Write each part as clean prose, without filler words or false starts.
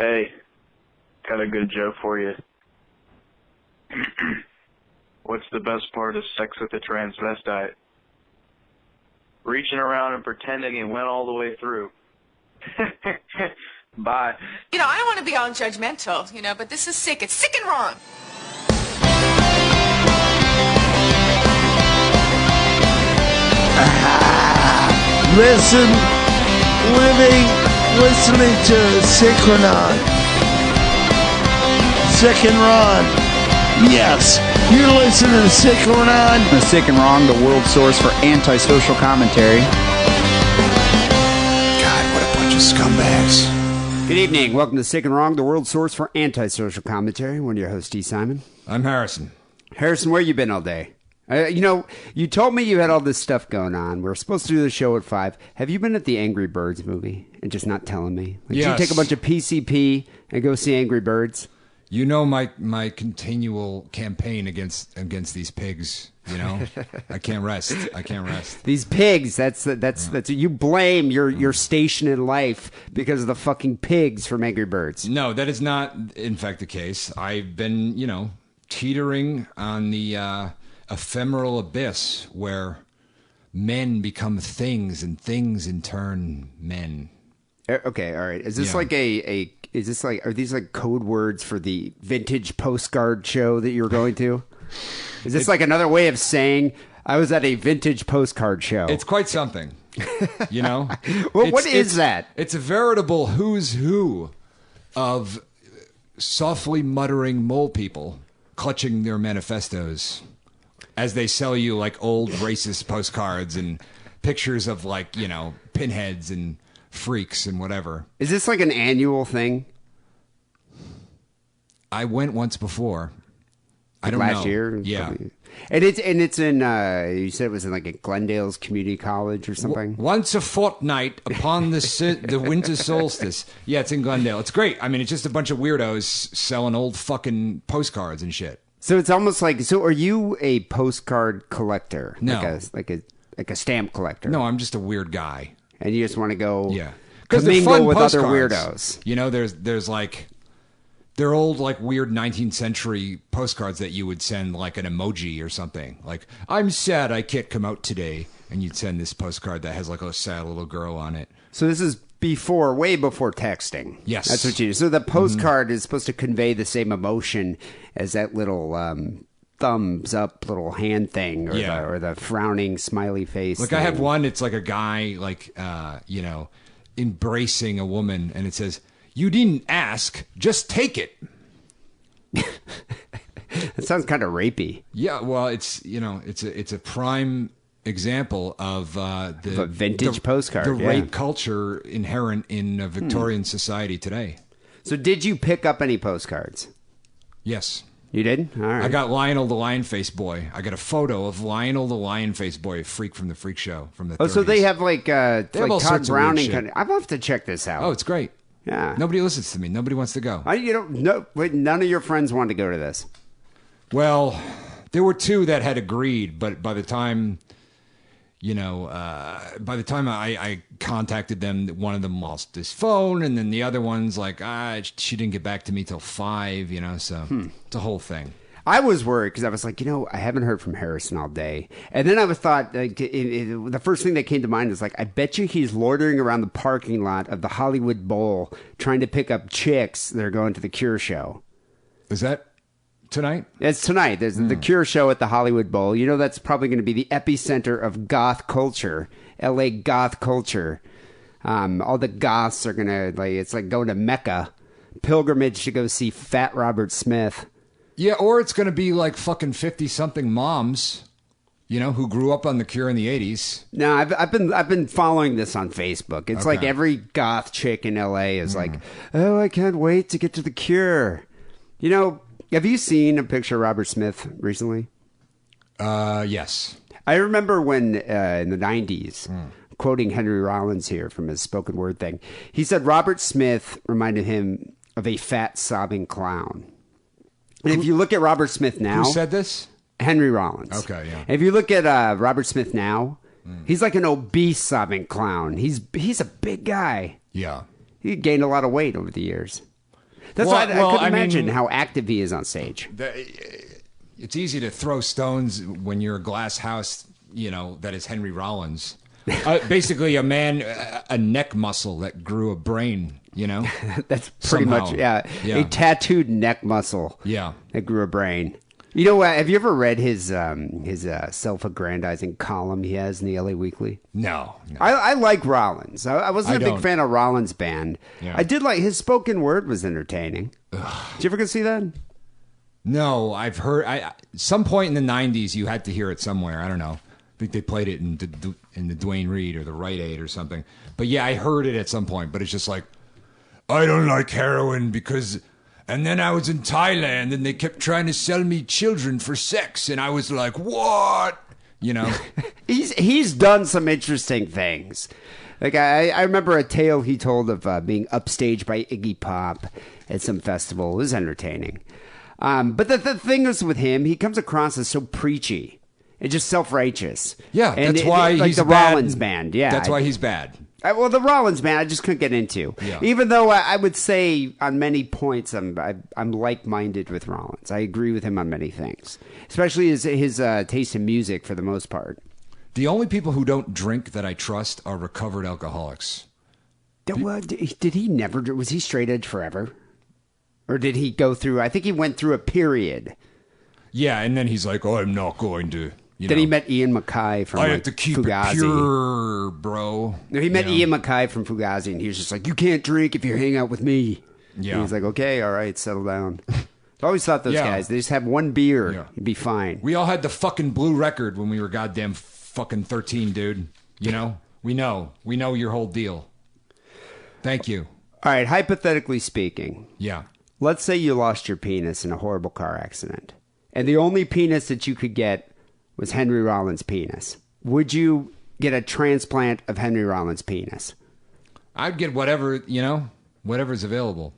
Hey, got a good joke for you. What's the best part of sex with a transvestite? Reaching around and pretending it went all the way through. Bye. You know, I don't want to be all judgmental, you know, but this is sick. It's sick and wrong. Listening to Synchronon. Sick and Ron. Yes, you're listening to Synchronon. The Sick and Wrong, the world source for antisocial commentary. God, what a bunch of scumbags. Good evening. Welcome to Sick and Wrong, the world source for antisocial commentary. One of your hosts, Dee Simon. I'm Harrison. Harrison, where you been all day? You told me you had all this stuff going on. We're supposed to do the show at 5. Have you been at the Angry Birds movie and just not telling me? Like, yes. Did you take a bunch of PCP and go see Angry Birds? You know my continual campaign against these pigs. You know, I can't rest. These pigs. That's you blame your station in life because of the fucking pigs from Angry Birds. No, that is not in fact the case. I've been teetering on the ephemeral abyss where men become things and things in turn men. Okay, all right. Is this like are these like code words for the vintage postcard show that you're going to? Is this like another way of saying I was at a vintage postcard show? It's quite something, you know? Well, what is that? It's a veritable who's who of softly muttering mole people clutching their manifestos as they sell you like old racist postcards and pictures of like, pinheads and freaks and whatever. Is this like an annual thing? I went once before. I don't know. Last year? Yeah. Probably. And it's in you said it was in like at Glendale's Community College or something? Once a fortnight upon the winter solstice. Yeah, it's in Glendale. It's great. I mean, it's just a bunch of weirdos selling old fucking postcards and shit. So it's almost like, so are you a postcard collector? No. Like a stamp collector? No, I'm just a weird guy. And you just want to go commingle with other postcards. weirdos. You know, there's like, they're old like weird 19th century postcards that you would send like an emoji or something. Like, I'm sad I can't come out today. And you'd send this postcard that has like a sad little girl on it. So this is way before texting. Yes. That's what you do. So the postcard is supposed to convey the same emotion as that little thumbs up little hand thing or the frowning smiley face Like thing. I have one, it's like a guy like, embracing a woman and it says, "You didn't ask, just take it." That sounds kind of rapey. Yeah, well, it's a prime example of a vintage postcard. The rape culture inherent in Victorian society today. So did you pick up any postcards? Yes. You did? All right. I got Lionel the Lion Face Boy. I got a photo of Lionel the Lion Face Boy, a freak from the Freak Show from the 30s. Oh, so they have like have all Todd sorts of weird Browning shit. kind of. I'll have to check this out. Oh, it's great. Yeah. Nobody listens to me. Nobody wants to go. None of your friends wanted to go to this. Well, there were two that had agreed, but by the time I contacted them, one of them lost his phone, and then the other one's like, she didn't get back to me till 5, so it's a whole thing. I was worried because I was like, I haven't heard from Harrison all day. And then I thought, the first thing that came to mind is like, I bet you he's loitering around the parking lot of the Hollywood Bowl trying to pick up chicks that are going to the Cure show. Is that tonight? It's tonight. There's the Cure show at the Hollywood Bowl. That's probably going to be the epicenter of goth culture, LA goth culture. All the goths are going to, it's like going to Mecca, pilgrimage to go see Fat Robert Smith. Yeah, or it's going to be like fucking 50-something moms, who grew up on the Cure in the 80s. No, I've been following this on Facebook. It's like every goth chick in LA is like, oh, I can't wait to get to the Cure. Have you seen a picture of Robert Smith recently? Yes. I remember when in the 90s, quoting Henry Rollins here from his spoken word thing, he said Robert Smith reminded him of a fat sobbing clown. And if you look at Robert Smith now... Who said this? Henry Rollins. Okay, yeah. If you look at Robert Smith now, he's like an obese sobbing clown. He's a big guy. Yeah. He gained a lot of weight over the years. That's Well, why I well, couldn't I mean- imagine how active he is on stage. It's easy to throw stones when you're a glass house, that is Henry Rollins. Basically, a man, a neck muscle that grew a brain, That's pretty Somehow. much, a tattooed neck muscle. Yeah. That grew a brain. You know what? Have you ever read his self-aggrandizing column he has in the LA Weekly? No. I like Rollins. I wasn't I a big don't. fan of Rollins' band. Yeah. I did like his spoken word was entertaining. Did you ever go see that? No, I've heard. Some point in the '90s, you had to hear it somewhere. I don't know. I think they played it in the Duane Reade or the Rite Aid or something. But yeah, I heard it at some point. But it's just like, I don't like heroin because. And then I was in Thailand, and they kept trying to sell me children for sex, and I was like, what? He's done some interesting things. Like I remember a tale he told of being upstaged by Iggy Pop at some festival. It was entertaining. But the thing is with him, he comes across as so preachy and just self-righteous. Yeah, and that's why like he's the bad. Rollins band. Yeah, That's why he's bad. Well, the Rollins band, I just couldn't get into. Yeah. Even though I would say on many points I'm like-minded with Rollins. I agree with him on many things, especially his taste in music for the most part. The only people who don't drink that I trust are recovered alcoholics. Did he never? Was he straight edge forever, or did he go through? I think he went through a period. Yeah, and then he's like, "Oh, I'm not going to." Then he met Ian MacKaye from I have to keep Fugazi. it pure, bro. No, he met Ian MacKaye from Fugazi, and he was just like, "You can't drink if you hang out with me." Yeah. And he's like, "Okay, all right, settle down." I always thought those Yeah. guys, they just have one beer, Yeah. you'd be fine. We all had the fucking blue record when we were goddamn fucking 13, dude. We know your whole deal. Thank you. All right, hypothetically speaking, Yeah. let's say you lost your penis in a horrible car accident, and the only penis that you could get was Henry Rollins' penis. Would you get a transplant of Henry Rollins' penis? I'd get whatever's available.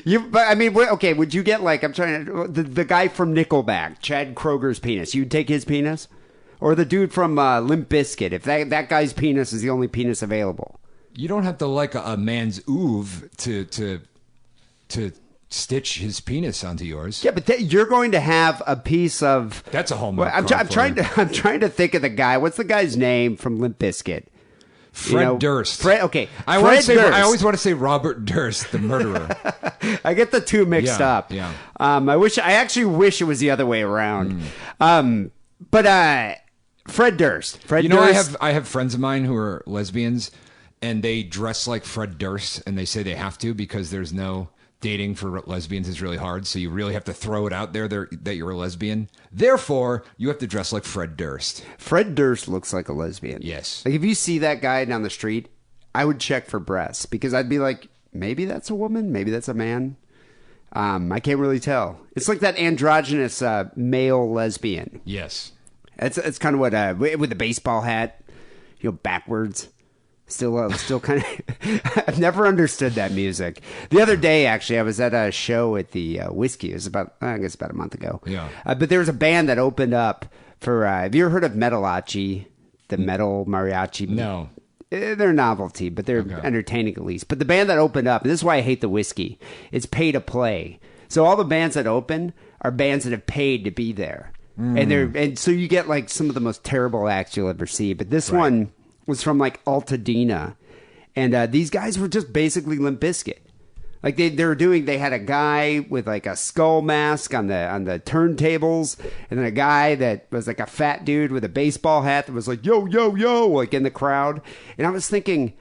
Would you get the guy from Nickelback, Chad Kroger's penis? You'd take his penis, or the dude from Limp Bizkit? If that guy's penis is the only penis available, You don't have to like a man's oov to stitch his penis onto yours. yeah, but you're going to have a piece of. That's a hallmark. I'm trying to think of the guy. What's the guy's name from Limp Bizkit? Fred Durst. I always want to say Robert Durst, the murderer. I get the two mixed Yeah, up. yeah. I actually wish it was the other way around. But Fred Durst. Durst. I have friends of mine who are lesbians, and they dress like Fred Durst, and they say they have to because there's no dating for lesbians is really hard, so you really have to throw it out there that you're a lesbian. Therefore, you have to dress like Fred Durst. Fred Durst looks like a lesbian. Yes. Like if you see that guy down the street, I would check for breasts because I'd be like, maybe that's a woman, maybe that's a man. I can't really tell. It's like that androgynous male lesbian. Yes. It's kind of what with the baseball hat, backwards. Still kind of. I've never understood that music. The other day, actually, I was at a show at the Whiskey. It was about a month ago. Yeah. But there was a band that opened up for. Have you ever heard of Metalachi, the metal mariachi? No. They're a novelty, but they're entertaining at least. But the band that opened up, and this is why I hate the Whiskey. It's pay to play. So all the bands that open are bands that have paid to be there, and so you get like some of the most terrible acts you'll ever see. But this one was from like Altadena, and these guys were just basically Limp Bizkit. Like they had a guy with like a skull mask on the turntables, and then a guy that was like a fat dude with a baseball hat that was like yo yo yo like in the crowd. And I was thinking,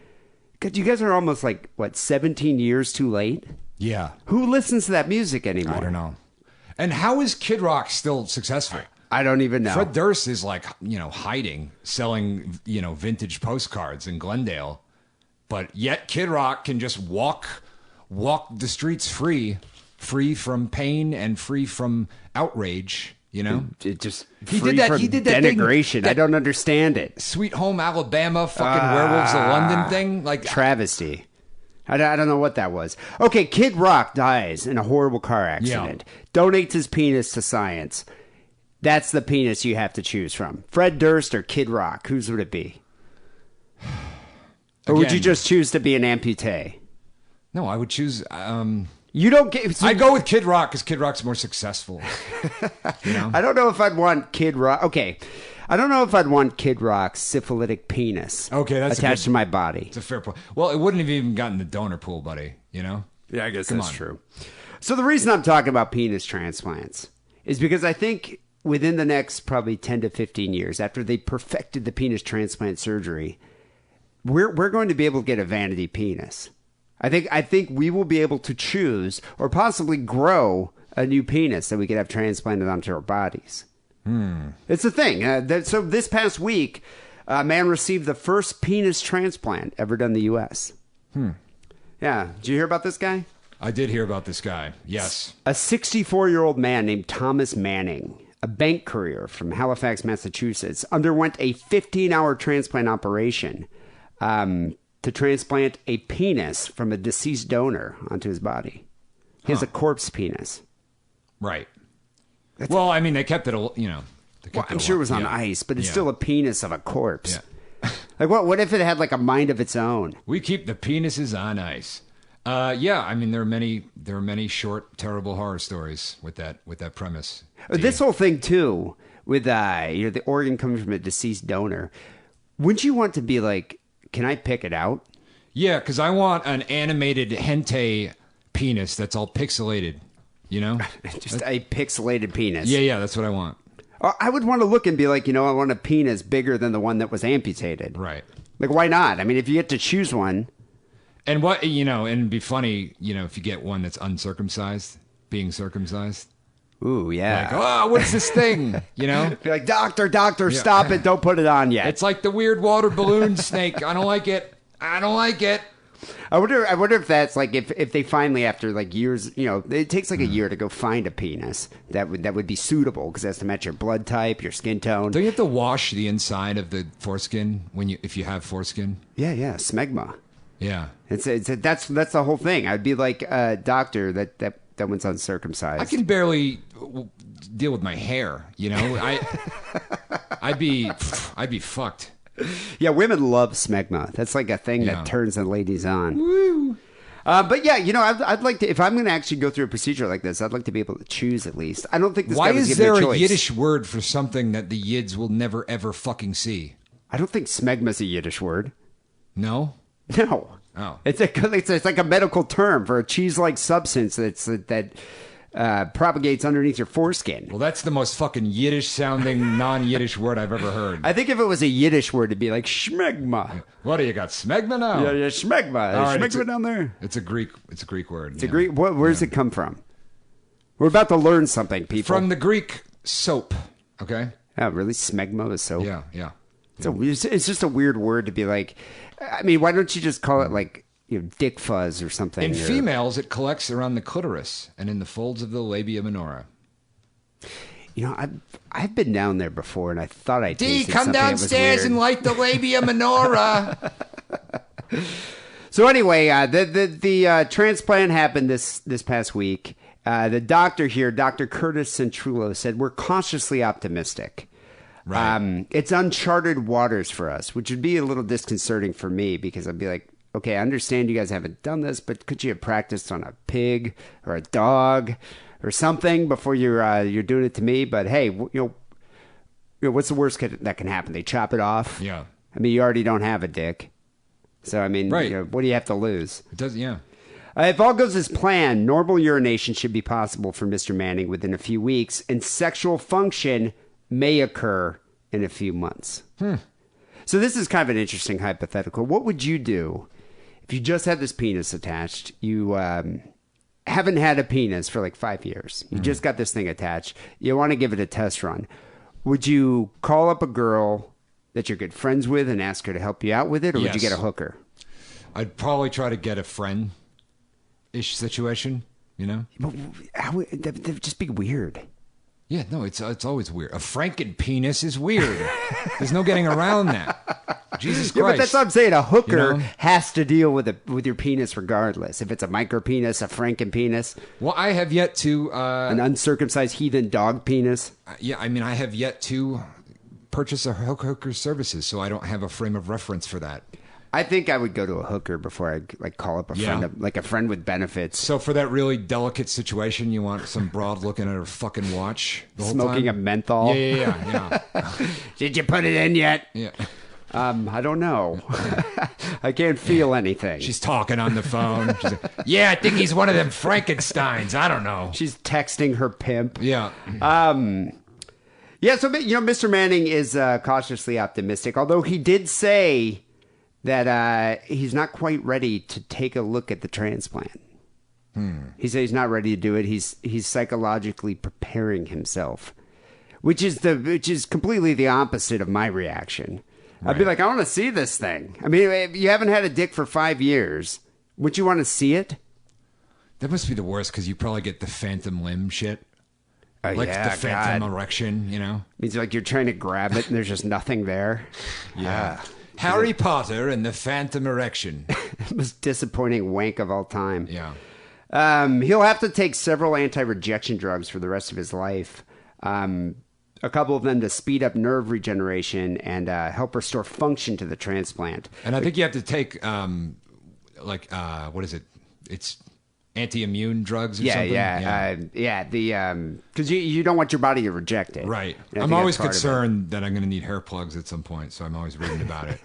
God, you guys are almost like 17 years too late. Yeah. Who listens to that music anymore? I don't know. And how is Kid Rock still successful? I don't even know. Fred Durst is like, hiding, selling, vintage postcards in Glendale. But yet Kid Rock can just walk the streets free from pain and free from outrage, It just He free did that- from he did that thing- denigration. I don't understand it. Sweet Home Alabama fucking Werewolves of London thing. Like Travesty. I don't know what that was. Okay, Kid Rock dies in a horrible car accident. Donates his penis to science. That's the penis you have to choose from. Fred Durst or Kid Rock? Whose would it be? Or would you just choose to be an amputee? No, I would choose. You don't get. I'd go with Kid Rock because Kid Rock's more successful. You know? I don't know if I'd want Kid Rock. Okay, I don't know if I'd want Kid Rock's syphilitic penis. Okay, that's attached to my body. It's a fair point. Well, it wouldn't have even gotten the donor pool, buddy. You know? Yeah, I guess Come that's on. true. So the reason I'm talking about penis transplants is because I think within the next probably 10 to 15 years, after they perfected the penis transplant surgery, we're going to be able to get a vanity penis. I think we will be able to choose or possibly grow a new penis that we could have transplanted onto our bodies. It's a thing. So this past week, a man received the first penis transplant ever done in the U.S. Yeah. Did you hear about this guy? I did hear about this guy. Yes. A 64-year-old man named Thomas Manning, a bank courier from Halifax, Massachusetts, underwent a 15-hour transplant operation to transplant a penis from a deceased donor onto his body. He has a corpse penis. Right. Well, I mean, they kept it, you know. I'm sure it was on yeah. ice, but it's Yeah. still a penis of a corpse. Yeah. Like, what if it had, like, a mind of its own? We keep the penises on ice. Yeah, I mean, there are many short, terrible horror stories with that premise. This whole thing, too, with the organ coming from a deceased donor, wouldn't you want to be like, can I pick it out? Yeah, because I want an animated hentai penis that's all pixelated, you know? Just a pixelated penis. Yeah, that's what I want. I would want to look and be like, I want a penis bigger than the one that was amputated. Right. Like, why not? I mean, if you get to choose one. And and it'd be funny, if you get one that's uncircumcised, being circumcised. Ooh, yeah. Like, what's this thing? Be like, doctor, stop it. Don't put it on yet. It's like the weird water balloon snake. I don't like it. I wonder if that's like if they finally, after like years, it takes like a year to go find a penis that would be suitable because it has to match your blood type, your skin tone. Don't you have to wash the inside of the foreskin if you have foreskin? Yeah, smegma. Yeah, That's the whole thing. I'd be like, doctor, that one's uncircumcised. I can barely deal with my hair. I'd be fucked. Yeah, women love smegma. That's like a thing that turns the ladies on. Woo. But yeah, I'd like to, if I'm going to actually go through a procedure like this, I'd like to be able to choose at least. I don't think this Why guy was is given there a choice. Yiddish word for something that the Yids will never ever fucking see? I don't think smegma's a Yiddish word. No? No. Oh. It's like a medical term for a cheese-like substance that propagates underneath your foreskin. Well, that's the most fucking Yiddish-sounding non-Yiddish word I've ever heard. I think if it was a Yiddish word, it'd be like schmegma. What do you got? Smegma now? Yeah, schmegma. All right, Schmegma down there. It's a Greek word. It's a Greek. Where does it come from? We're about to learn something, people. From the Greek soap. Okay. Oh, really? Smegma is soap? Yeah. It's just a weird word to be like. I mean, why don't you just call it like dick fuzz or something? In females, it collects around the clitoris and in the folds of the labia minora. I've been down there before, and I thought I tasted come something downstairs that was and light the labia minora. So anyway, the transplant happened this past week. The doctor here, Dr. Curtis Centrullo, said we're cautiously optimistic. Right. It's uncharted waters for us, which would be a little disconcerting for me because I'd be like, okay, I understand you guys haven't done this, but could you have practiced on a pig or a dog or something before you're doing it to me? But hey, what's the worst that can happen? They chop it off. Yeah. I mean, you already don't have a dick, so I mean, right. What do you have to lose? It does, yeah. If all goes as planned, normal urination should be possible for Mr. Manning within a few weeks, and sexual function may occur in a few months. So this is kind of an interesting hypothetical. What would you do if you just had this penis attached? You haven't had a penis for like 5 years. You just got this thing attached. You want to give it a test run. Would you call up a girl that you're good friends with and ask her to help you out with it, or would you Yes. get a hooker? I'd probably try to get a friend-ish situation, But that would just be weird. Yeah, no, it's always weird. A Frankenpenis is weird. There's no getting around that. Jesus Christ. Yeah, but that's what I'm saying. A hooker You know? has to deal with your penis regardless. If it's a micro penis, a Frankenpenis, Well, I have yet to... an uncircumcised heathen dog penis. I have yet to purchase a hooker's services, so I don't have a frame of reference for that. I think I would go to a hooker before I call up a friend, like a friend with benefits. So for that really delicate situation, you want some broad looking at her fucking watch the whole Smoking time? a menthol. Yeah. Did you put it in yet? Yeah. I don't know. I can't feel anything. She's talking on the phone. She's like, yeah, I think he's one of them Frankensteins. I don't know. She's texting her pimp. Yeah. Yeah, so, Mr. Manning is cautiously optimistic, although he did say that he's not quite ready to take a look at the transplant. He said he's not ready to do it. He's psychologically preparing himself, which is completely the opposite of my reaction. I'd be like, I want to see this thing. I mean, if you haven't had a dick for 5 years, would you want to see it? That must be the worst because you probably get the phantom limb shit. Like yeah, the phantom erection, Means like you're trying to grab it and there's just nothing there. Yeah. Harry Potter and the phantom erection. Most disappointing wank of all time. Yeah. He'll have to take several anti-rejection drugs for the rest of his life. A couple of them to speed up nerve regeneration and help restore function to the transplant. And I think you have to take, what is it? It's anti-immune drugs or something? Because you don't want your body to reject it. Right. I I'm think always that's part of it. concerned that I'm going to need hair plugs at some point, so I'm always reading about it,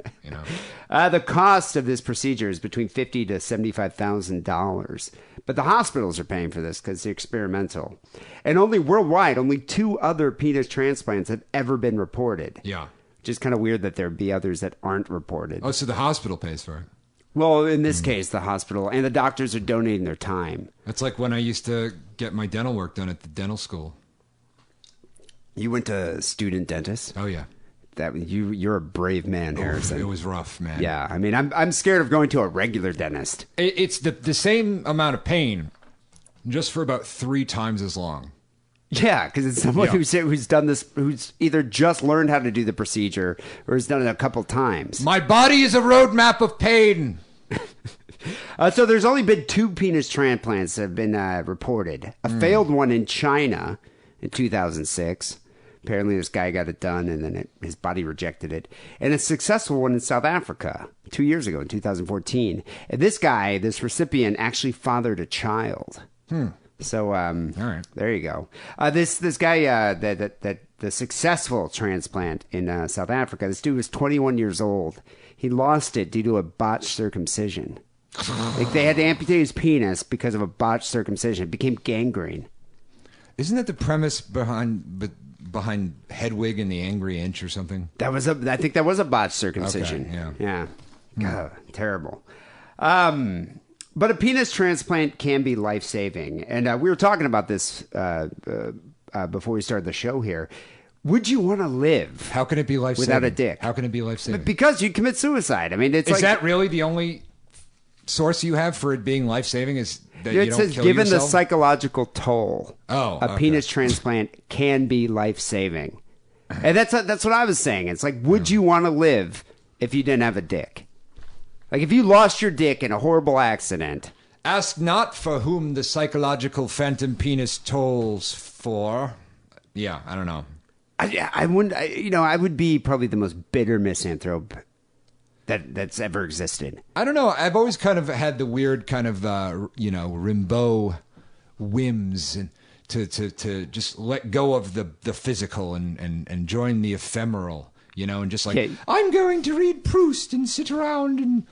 The cost of this procedure is between $50,000 to $75,000, but the hospitals are paying for this because it's experimental. And worldwide, only 2 other penis transplants have ever been reported. Yeah. Which is kind of weird that there'd be others that aren't reported. Oh, so the hospital pays for it. Well, in this case, the hospital and the doctors are donating their time. That's like when I used to get my dental work done at the dental school. You went to student dentist? Oh, yeah. You're a brave man, Harrison. It was rough, man. Yeah, I mean, I'm scared of going to a regular dentist. It's the same amount of pain, just for about 3 times as long. Yeah, because it's someone who's done this, who's either just learned how to do the procedure or has done it a couple times. My body is a roadmap of pain. So there's only been 2 penis transplants that have been reported. A failed one in China in 2006. Apparently this guy got it done and then his body rejected it. And a successful one in South Africa 2 years ago in 2014. And this recipient actually fathered a child. So, all right. There you go. This guy, the successful transplant in South Africa, this dude was 21 years old. He lost it due to a botched circumcision. Like they had to amputate his penis because of a botched circumcision. It became gangrene. Isn't that the premise behind Hedwig and the Angry Inch or something? I think that was a botched circumcision. Okay, yeah. God, terrible. But a penis transplant can be life-saving. And we were talking about this before we started the show here. Would you want to live? How can it be life-saving? Without a dick. How can it be life-saving? Because you'd commit suicide. I mean, it's Is that really the only source you have for it being life-saving is that you it don't says, kill given yourself? the psychological toll, a okay. penis transplant can be life-saving. And that's what I was saying. It's like, would you want to live if you didn't have a dick? Like, if you lost your dick in a horrible accident. Ask not for whom the psychological phantom penis tolls for. Yeah, I don't know. I wouldn't. I would be probably the most bitter misanthrope that's ever existed. I don't know. I've always kind of had the weird kind of Rimbaud whims and to just let go of the physical and join the ephemeral. And just like, Okay. I'm going to read Proust and sit around and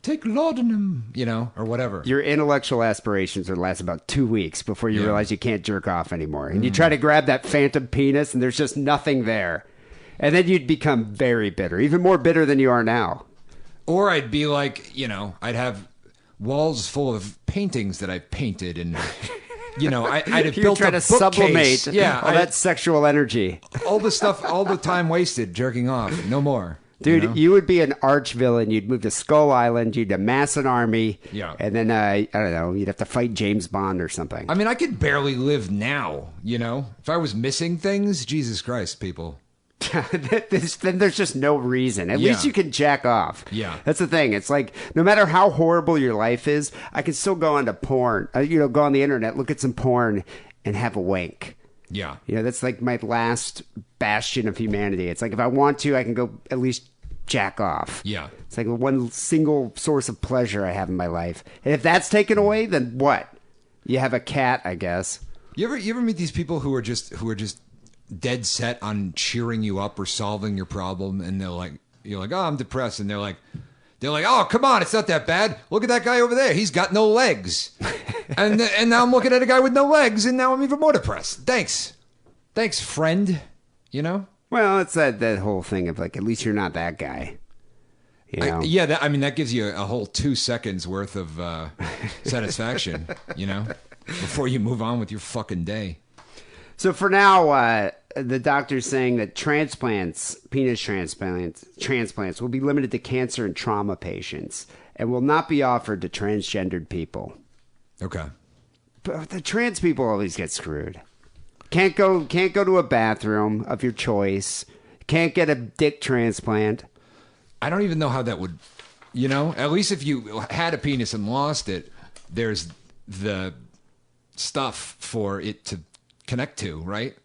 take laudanum, or whatever. Your intellectual aspirations would last about 2 weeks before you realize you can't jerk off anymore. And you try to grab that phantom penis and there's just nothing there. And then you'd become very bitter, even more bitter than you are now. Or I'd be like, I'd have walls full of paintings that I've painted and... I'd have built try a to bookcase. sublimate Yeah, all that sexual energy. all the stuff, all the time wasted jerking off. No more. Dude, you would be an arch villain. You'd move to Skull Island. You'd amass an army. Yeah. And then, I don't know, you'd have to fight James Bond or something. I mean, I could barely live now, If I was missing things, Jesus Christ, people. Then there's just no reason. At least you can jack off. Yeah. That's the thing. It's like, no matter how horrible your life is, I can still go onto porn, go on the internet, look at some porn, and have a wank. Yeah. That's like my last bastion of humanity. It's like, if I want to, I can go at least jack off. Yeah. It's like the one single source of pleasure I have in my life. And if that's taken away, then what? You have a cat, I guess. You ever meet these people who are just dead set on cheering you up or solving your problem, and you're like, oh, I'm depressed, and they're like, oh, come on, it's not that bad. Look at that guy over there. He's got no legs. and now I'm looking at a guy with no legs, and now I'm even more depressed. Thanks, friend. You know? Well, it's that whole thing of like, at least you're not that guy. You know? That gives you a whole 2 seconds worth of satisfaction, you know, before you move on with your fucking day. So for now, the doctor's saying that penis transplants will be limited to cancer and trauma patients and will not be offered to transgendered people. Okay. But the trans people always get screwed. Can't go to a bathroom of your choice. Can't get a dick transplant. I don't even know how that would, you know, at least if you had a penis and lost it, there's the stuff for it to connect to, right?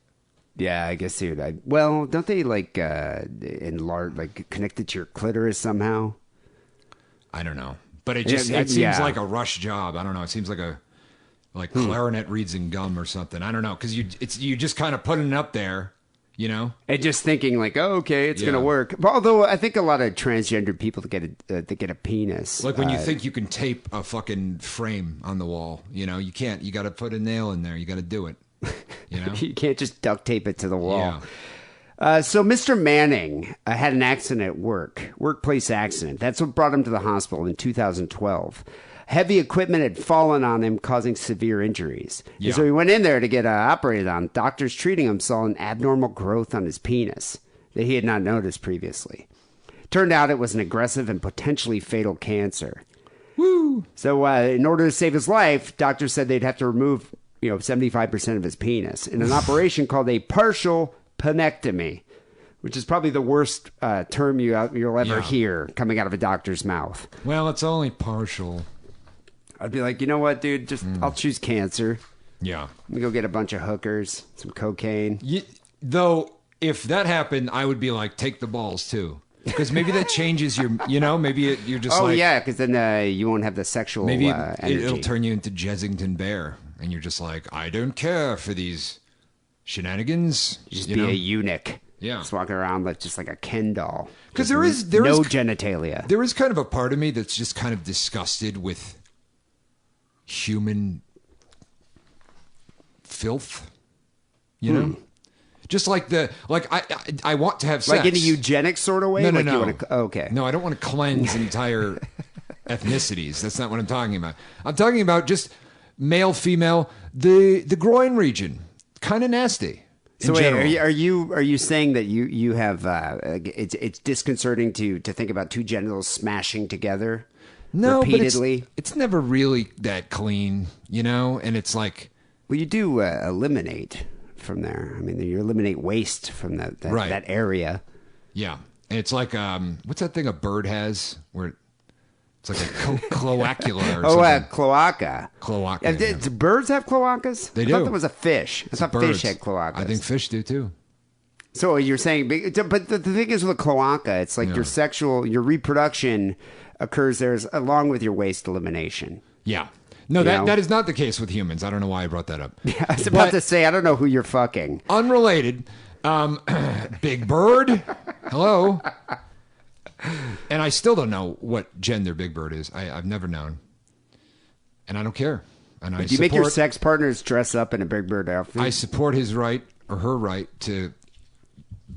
Yeah, I guess well, don't they like enlarge, like connect it to your clitoris somehow? I don't know, but it seems like a rush job. I don't know. It seems like clarinet reeds and gum or something. I don't know, because you just kind of putting it up there, you know, and just thinking like, oh, okay, it's gonna work. But although I think a lot of transgender people that get a penis, like when you think you can tape a fucking frame on the wall, you know, you can't. You got to put a nail in there. You got to do it. You know, you can't just duct tape it to the wall. Yeah. So Mr. Manning had an accident at workplace accident. That's what brought him to the hospital in 2012. Heavy equipment had fallen on him, causing severe injuries. Yeah. And so he went in there to get operated on. Doctors treating him saw an abnormal growth on his penis that he had not noticed previously. Turned out it was an aggressive and potentially fatal cancer. Woo! So in order to save his life, doctors said they'd have to remove 75% of his penis in an operation called a partial penectomy, which is probably the worst term you'll ever hear coming out of a doctor's mouth. Well, it's only partial. I'd be like, you know what, dude? I'll choose cancer. Yeah. Let me go get a bunch of hookers, some cocaine. Though, if that happened, I would be like, take the balls too. Because maybe that changes your, maybe you're just like... Oh, yeah, because then you won't have the sexual maybe energy. It'll turn you into Jessington Bear. And you're just like, I don't care for these shenanigans. Just be a eunuch. Yeah. Just walking around just like a Ken doll. Because there is no genitalia. There is kind of a part of me that's just kind of disgusted with human filth. You know? Just like I want to have sex. Like in a eugenic sort of way? No. Okay. No, I don't want to cleanse entire ethnicities. That's not what I'm talking about. I'm talking about just male, female, the groin region. Kind of nasty. So wait, are you saying that you have it's disconcerting to think about two genitals smashing together repeatedly? But it's never really that clean, and it's like, well, you do eliminate from there. I mean, you eliminate waste from that area. Yeah. And it's like what's that thing a bird has where it's like a cloacula or something. Cloaca. Cloaca. Do birds have cloacas? They do. I thought that was a fish. I thought fish had cloacas. I think fish do too. So you're saying, but the thing is with a cloaca, it's like your reproduction occurs there along with your waste elimination. Yeah. No, that is not the case with humans. I don't know why I brought that up. Yeah, I was about to say, I don't know who you're fucking. Unrelated. Big Bird. Hello. And I still don't know what gender Big Bird is. I've never known. And I don't care. And do you make your sex partners dress up in a Big Bird outfit? I support his right or her right to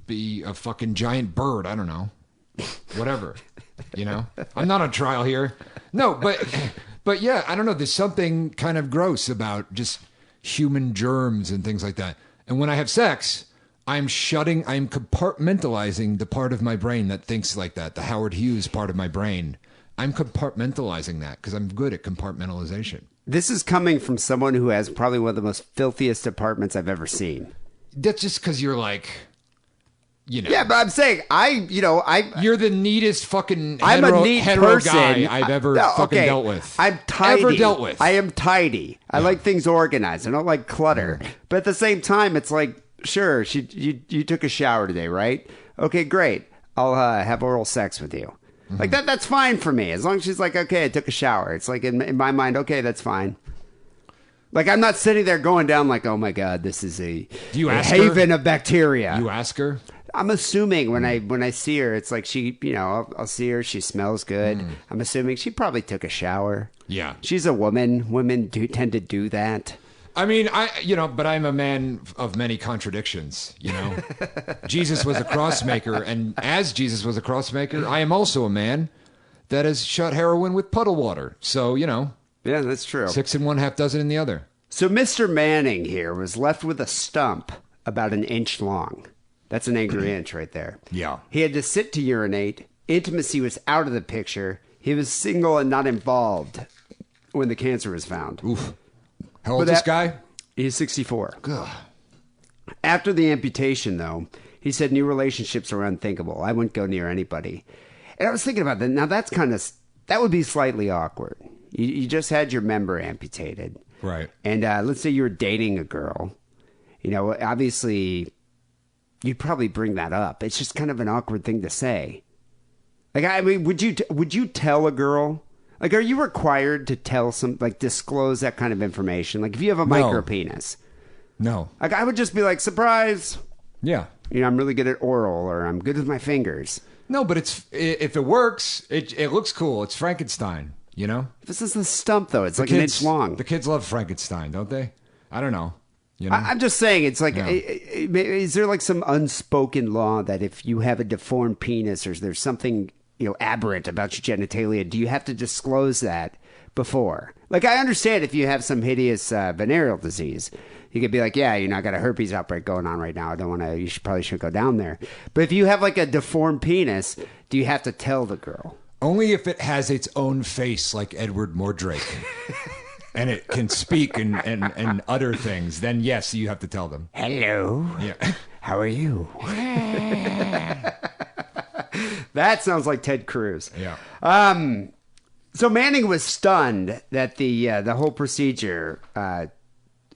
be a fucking giant bird. I don't know. Whatever. I'm not on trial here. No, but yeah, I don't know. There's something kind of gross about just human germs and things like that. And when I have sex, I'm compartmentalizing the part of my brain that thinks like that, the Howard Hughes part of my brain. I'm compartmentalizing that because I'm good at compartmentalization. This is coming from someone who has probably one of the most filthiest apartments I've ever seen. That's just because you're like, Yeah, but I'm saying, you're the neatest fucking I'm a neat person. Guy I've ever dealt with. I'm tidy. Ever dealt with. I am tidy. I like things organized. I don't like clutter. But at the same time, it's like, sure, you took a shower today, right? Okay, great. I'll have oral sex with you. Like that's fine for me. As long as she's like, okay, I took a shower. It's like in my mind, okay, that's fine. Like I'm not sitting there going down like, oh my God, this is a haven of bacteria. You ask her? I'm assuming when I see her, it's like she, I'll see her. She smells good. I'm assuming she probably took a shower. Yeah. She's a woman. Women do tend to do that. I mean, but I'm a man of many contradictions, Jesus was a crossmaker, and as Jesus was a crossmaker, I am also a man that has shot heroin with puddle water. So, Yeah, that's true. 6 in one, half dozen in the other. So Mr. Manning here was left with a stump about an inch long. That's an angry inch right there. Yeah. He had to sit to urinate. Intimacy was out of the picture. He was single and not involved when the cancer was found. Oof. How old is this guy? He's 64. Ugh. After the amputation, though, he said new relationships are unthinkable. I wouldn't go near anybody. And I was thinking about that. Now, that would be slightly awkward. You just had your member amputated. Right. And let's say you were dating a girl. Obviously, you'd probably bring that up. It's just kind of an awkward thing to say. Like, I mean, would you tell a girl? Like, are you required to disclose that kind of information? Like, if you have a micro penis. No. Like, I would just be like, surprise. Yeah. I'm really good at oral, or I'm good with my fingers. No, but if it works, it looks cool. It's Frankenstein, This is the stump, though. It's like an inch long. The kids love Frankenstein, don't they? I don't know. I'm just saying, it's like, is there like some unspoken law that if you have a deformed penis or there's something aberrant about your genitalia, do you have to disclose that before? Like, I understand if you have some hideous venereal disease, you could be like, yeah, I got a herpes outbreak going on right now. I don't want to, probably shouldn't go down there. But if you have like a deformed penis, do you have to tell the girl? Only if it has its own face like Edward Mordrake. And it can speak and utter things, then yes, you have to tell them. Hello. Yeah. How are you? That sounds like Ted Cruz. Yeah. So Manning was stunned that the whole procedure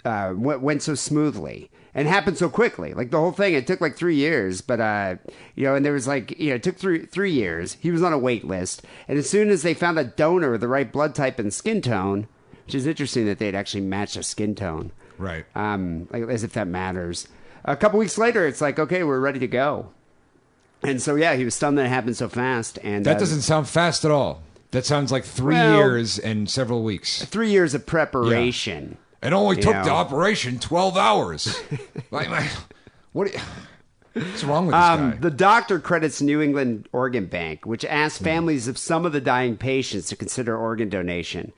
went so smoothly and happened so quickly. Like the whole thing, it took like 3 years, but and there was it took 3 years. He was on a wait list, and as soon as they found a donor with the right blood type and skin tone, which is interesting that they'd actually match a skin tone, right? Like as if that matters. A couple weeks later, it's like, okay, we're ready to go. And so, yeah, he was stunned that it happened so fast. And that doesn't sound fast at all. That sounds like 3 years and several weeks. 3 years of preparation. Yeah. It only took the operation 12 hours. What's wrong with this guy? The doctor credits New England Organ Bank, which asked families of some of the dying patients to consider organ donation.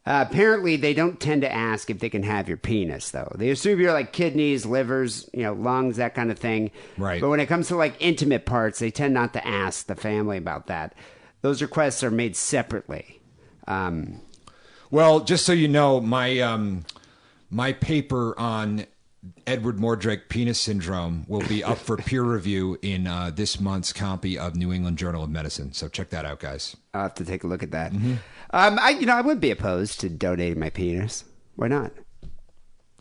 Apparently, they don't tend to ask if they can have your penis, though. They assume you're like kidneys, livers, lungs, that kind of thing. Right. But when it comes to like intimate parts, they tend not to ask the family about that. Those requests are made separately. Well, just so you know, my paper on Edward Mordrake penis syndrome will be up for peer review in this month's copy of New England Journal of Medicine. So check that out, guys. I'll have to take a look at that. Mm-hmm. I wouldn't be opposed to donating my penis. Why not?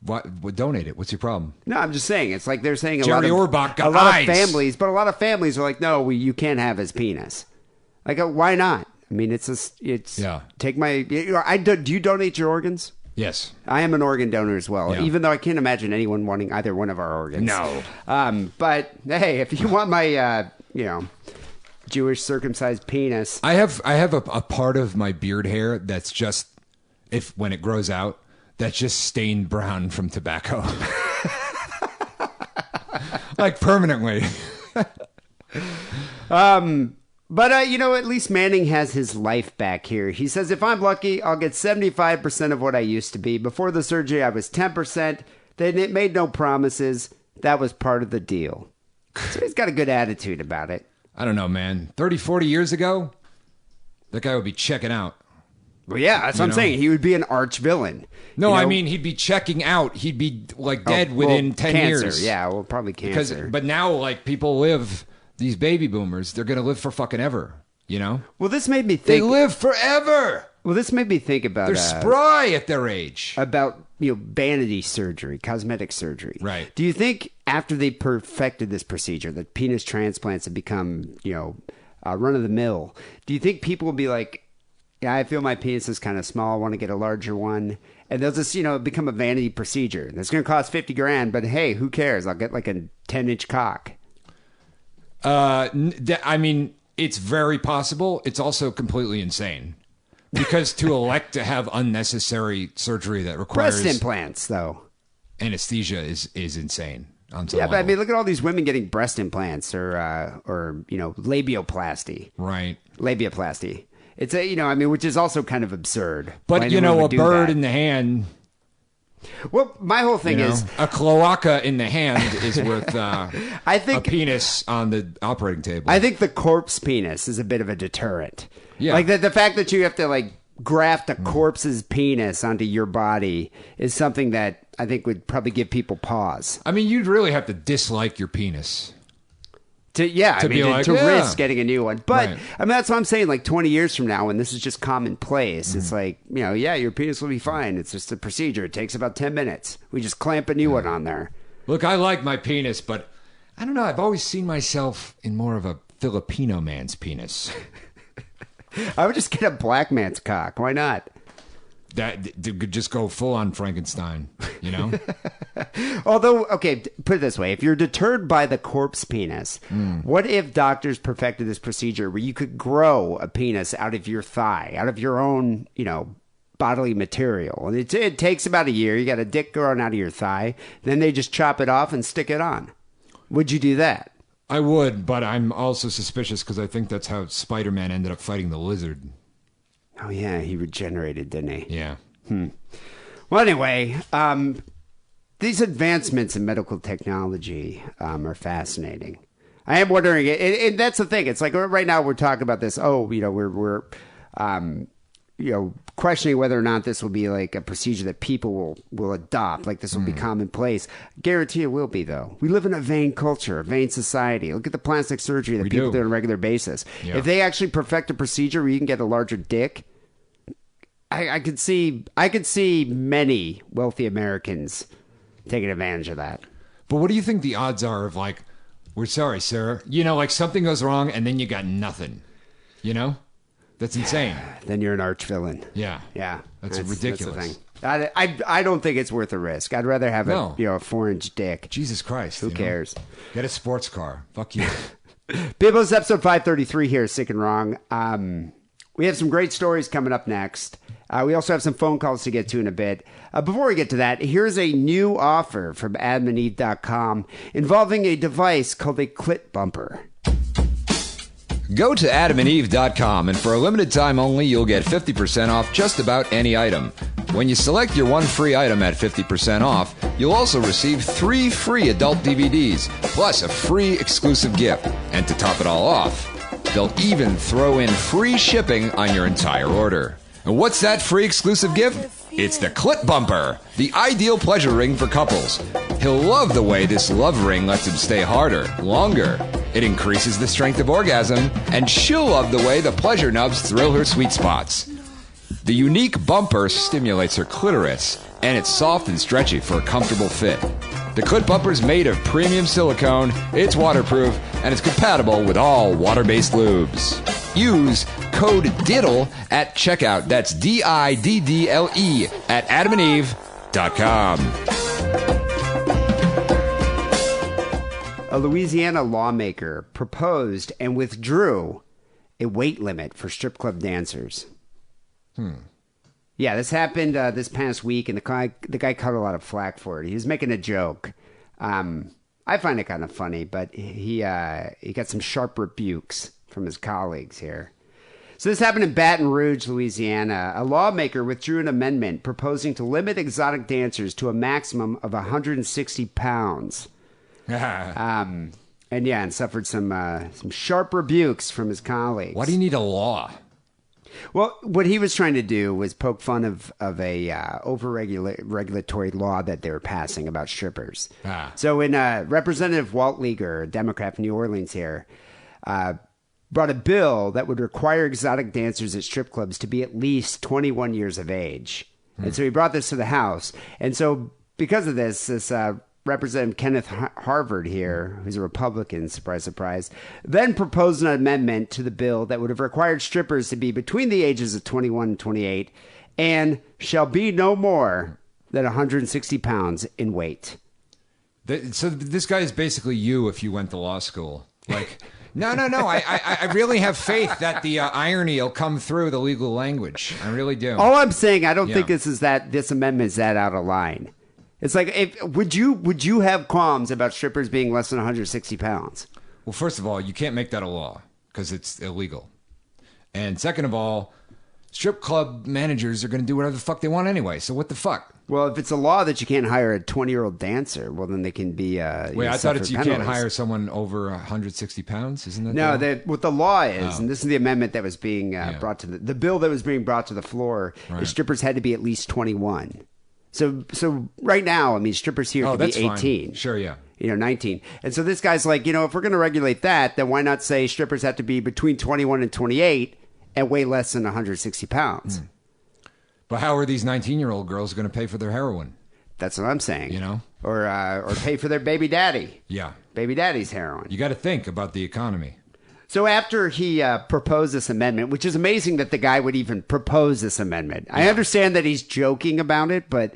What would donate it? What's your problem? No, I'm just saying. It's like they're saying Jerry a lot of families, but a lot of families are like, no, you can't have his penis. Like, why not? I mean, take my. Do you donate your organs? Yes. I am an organ donor as well, even though I can't imagine anyone wanting either one of our organs. No. But hey, if you want my, Jewish circumcised penis, I have a part of my beard hair that's just, when it grows out, that's just stained brown from tobacco, like permanently. But, at least Manning has his life back here. He says, if I'm lucky, I'll get 75% of what I used to be. Before the surgery, I was 10%. They made no promises. That was part of the deal. So he's got a good attitude about it. I don't know, man. 30, 40 years ago, that guy would be checking out. Well, yeah, that's what I'm saying. He would be an arch villain. No, I mean, he'd be checking out. He'd be, dead within 10 cancer. years. Yeah, well, probably cancer. But now, people live... These baby boomers, they're going to live for fucking ever, Well, this made me think... They live forever! Well, this made me think about... They're spry at their age. About, vanity surgery, cosmetic surgery. Right. Do you think after they perfected this procedure, that penis transplants have become, run of the mill, do you think people will be like, yeah, I feel my penis is kind of small, I want to get a larger one? And they'll just, become a vanity procedure. It's going to cost $50,000, but hey, who cares? I'll get like a 10-inch cock. I mean, it's very possible. It's also completely insane. Because to elect to have unnecessary surgery that requires breast implants, though, anesthesia is insane. On some yeah, but I level. mean, look at all these women getting breast implants or labioplasty. Right. Labioplasty. It's which is also kind of absurd. But Why a anyone would do bird that. in the hand. Well, my whole thing is a cloaca in the hand is worth I think a penis on the operating table. I think the corpse penis is a bit of a deterrent. Yeah. Like the fact that you have to graft a corpse's penis onto your body is something that I think would probably give people pause. I mean, you'd really have to dislike your penis. To risk getting a new one. But, Right. I mean, that's what I'm saying. Like 20 years from now, when this is just commonplace, it's like, your penis will be fine. It's just a procedure. It takes about 10 minutes. We just clamp a new one on there. Look, I like my penis, but I don't know. I've always seen myself in more of a Filipino man's penis. I would just get a black man's cock. Why not? That could just go full on Frankenstein, Although, okay, put it this way. If you're deterred by the corpse penis, what if doctors perfected this procedure where you could grow a penis out of your thigh, out of your own, bodily material? And it takes about a year. You got a dick growing out of your thigh. Then they just chop it off and stick it on. Would you do that? I would, but I'm also suspicious because I think that's how Spider-Man ended up fighting the lizard. Oh, yeah, he regenerated, didn't he? Yeah. Well, anyway, these advancements in medical technology are fascinating. I am wondering, and that's the thing. It's like right now we're talking about this. Oh, we're questioning whether or not this will be like a procedure that people will adopt. Like this will be commonplace. Guarantee it will be, though. We live in a vain culture, a vain society. Look at the plastic surgery that people do on a regular basis. Yeah. If they actually perfect a procedure where you can get a larger dick, I could see many wealthy Americans taking advantage of that. But what do you think the odds are of we're sorry, sir. Something goes wrong and then you got nothing. That's insane. Then you're an arch villain. Yeah. Yeah. That's ridiculous. That's the thing. I don't think it's worth the risk. I'd rather have a 4-inch dick. Jesus Christ. Who cares? Get a sports car. Fuck you. People, it's episode 533 here, Sick and Wrong. We have some great stories coming up next. We also have some phone calls to get to in a bit. Before we get to that, here's a new offer from adamandeve.com involving a device called a clit bumper. Go to adamandeve.com, and for a limited time only, you'll get 50% off just about any item. When you select your one free item at 50% off, you'll also receive 3 free adult DVDs, plus a free exclusive gift. And to top it all off, they'll even throw in free shipping on your entire order. And what's that free exclusive gift? It's the Clit Bumper, the ideal pleasure ring for couples. He'll love the way this love ring lets him stay harder, longer. It increases the strength of orgasm, and she'll love the way the pleasure nubs thrill her sweet spots. The unique bumper stimulates her clitoris, and it's soft and stretchy for a comfortable fit. The Clit Bumper is made of premium silicone, it's waterproof, and it's compatible with all water-based lubes. Use code DIDDLE at checkout. That's DIDDLE at adamandeve.com. A Louisiana lawmaker proposed and withdrew a weight limit for strip club dancers. Yeah, this happened this past week, and the guy caught a lot of flack for it. He was making a joke. I find it kind of funny, but he got some sharp rebukes from his colleagues here. So this happened in Baton Rouge, Louisiana. A lawmaker withdrew an amendment proposing to limit exotic dancers to a maximum of 160 pounds. And suffered some sharp rebukes from his colleagues. Why do you need a law? Well, what he was trying to do was poke fun of a over-regulatory law that they were passing about strippers. So when Representative Walt Leaguer, a Democrat from New Orleans here, brought a bill that would require exotic dancers at strip clubs to be at least 21 years of age. And so he brought this to the House. And so because of this Representative Kenneth Harvard here, who's a Republican, surprise, surprise, then proposed an amendment to the bill that would have required strippers to be between the ages of 21 and 28 and shall be no more than 160 pounds in weight. So this guy is basically you if you went to law school. Like, no. I really have faith that the irony will come through the legal language. I really do. All I'm saying, I don't think this amendment is that out of line. It's like, would you have qualms about strippers being less than 160 pounds? Well, first of all, you can't make that a law because it's illegal. And second of all, strip club managers are going to do whatever the fuck they want anyway. So what the fuck? Well, if it's a law that you can't hire a 20-year-old dancer, well, then they can be. Wait, I thought you can't hire someone over 160 pounds. Isn't that? No, what the law is, and this is the amendment that was being brought to the bill that was being brought to the floor. Right. Is strippers had to be at least 21. So right now, I mean, strippers here can be 18. Fine. Sure, yeah. 19. And so this guy's like, if we're going to regulate that, then why not say strippers have to be between 21 and 28 and weigh less than 160 pounds? But how are these 19-year-old girls going to pay for their heroin? That's what I'm saying. Or pay for their baby daddy. Yeah. Baby daddy's heroin. You got to think about the economy. So after he proposed this amendment, which is amazing that the guy would even propose this amendment. Yeah. I understand that he's joking about it, but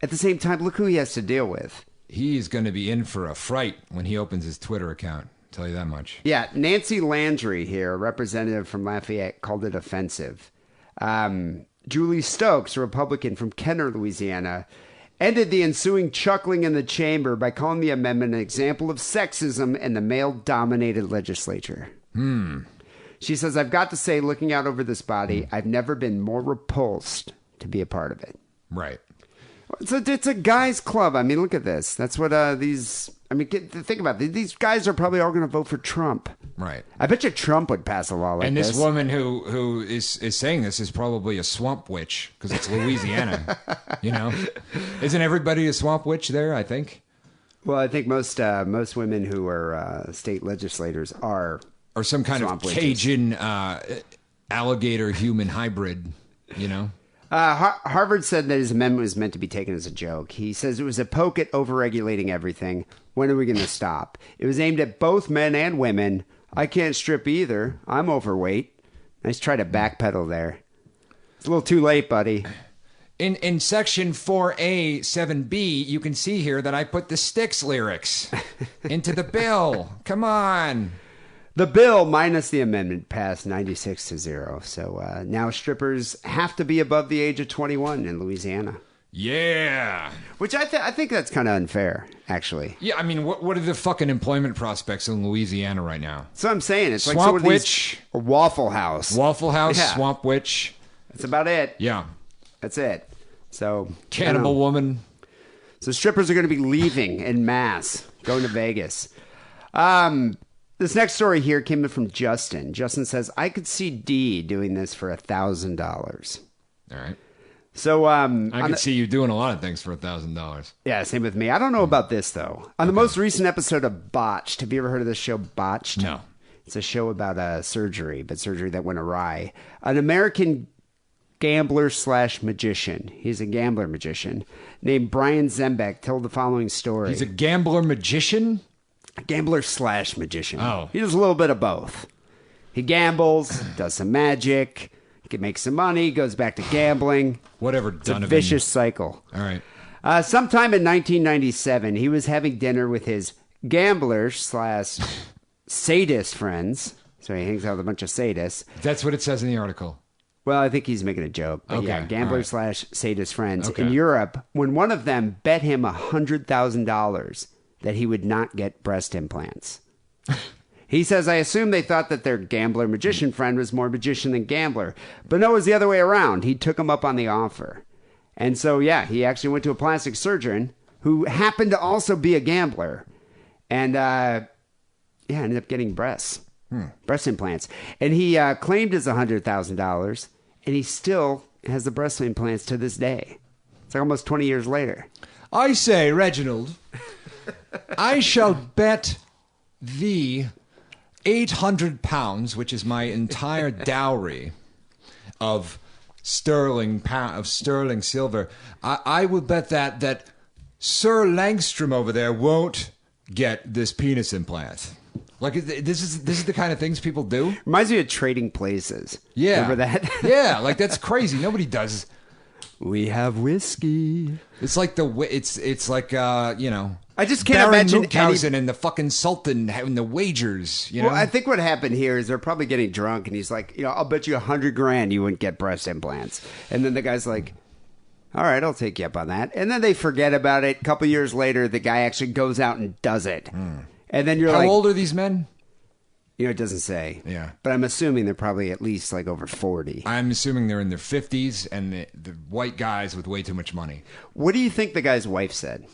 at the same time, look who he has to deal with. He's going to be in for a fright when he opens his Twitter account. I'll tell you that much. Yeah, Nancy Landry here, a representative from Lafayette, called it offensive. Julie Stokes, a Republican from Kenner, Louisiana, ended the ensuing chuckling in the chamber by calling the amendment an example of sexism in the male-dominated legislature. She says, I've got to say, looking out over this body, I've never been more repulsed to be a part of it. Right. It's a guy's club. I mean, look at this. That's what think about it. These guys are probably all going to vote for Trump. Right. I bet you Trump would pass a law like this. And this woman who is saying this is probably a swamp witch because it's Louisiana. Isn't everybody a swamp witch there, I think? Well, I think most women who are state legislators are. Or some kind of Cajun alligator human hybrid, Harvard said that his amendment was meant to be taken as a joke. He says it was a poke at overregulating everything. When are we going to stop? It was aimed at both men and women. I can't strip either. I'm overweight. Nice try to backpedal there. It's a little too late, buddy. In section 4A, 7B, you can see here that I put the Styx lyrics into the bill. Come on. The bill, minus the amendment, passed 96-0. So now strippers have to be above the age of 21 in Louisiana. Yeah. Which I think that's kind of unfair, actually. Yeah, I mean, what are the fucking employment prospects in Louisiana right now? So I'm saying it's Swamp like sort of Witch, or Waffle House. Waffle House, Yeah. Swamp Witch. That's about it. Yeah. That's it. So Cannibal Woman. So strippers are going to be leaving en masse, going to Vegas. This next story here came in from Justin. Justin says, I could see Dee doing this for $1,000. All right. So I could see you doing a lot of things for $1,000. Yeah, same with me. I don't know about this, though. On the most recent episode of Botched, have you ever heard of this show, Botched? No. It's a show about surgery, but surgery that went awry. An American gambler/magician, he's a gambler magician, named Brian Zembeck told the following story. He's a gambler magician? Gambler/magician. Oh. He does a little bit of both. He gambles, does some magic, he can make some money, goes back to gambling. Whatever, It's a Donovan. vicious cycle. All right. Sometime in 1997, he was having dinner with his gambler/sadist friends. So he hangs out with a bunch of sadists. That's what it says in the article. Well, I think he's making a joke. But Okay, yeah, gambler/sadist friends Okay. in Europe, when one of them bet him $100,000 that he would not get breast implants. He says, I assume they thought that their gambler magician friend was more magician than gambler. But no, it was the other way around. He took him up on the offer. And so, yeah, he actually went to a plastic surgeon who happened to also be a gambler. And, ended up getting breast implants. And he claimed his $100,000, and he still has the breast implants to this day. It's like almost 20 years later. I say, Reginald, I shall bet thee 800 pounds, which is my entire dowry, of sterling pound of sterling silver, I would bet that Sir Langstrom over there won't get this penis implant. Like, this is the kind of things people do. Reminds me of Trading Places. Yeah. Remember that? Yeah, like that's crazy. Nobody does. We have whiskey. It's like it's like you know. I just can't Baron imagine Munchausen and the fucking Sultan having the wagers. You know. Well, I think what happened here is they're probably getting drunk, and he's like, I'll bet you $100,000 you wouldn't get breast implants. And then the guy's like, all right, I'll take you up on that. And then they forget about it. A couple years later, the guy actually goes out and does it. And then you're How like, old are these men? it doesn't say. Yeah. But I'm assuming they're probably at least like over 40. I'm assuming they're in their 50s and the white guys with way too much money. What do you think the guy's wife said?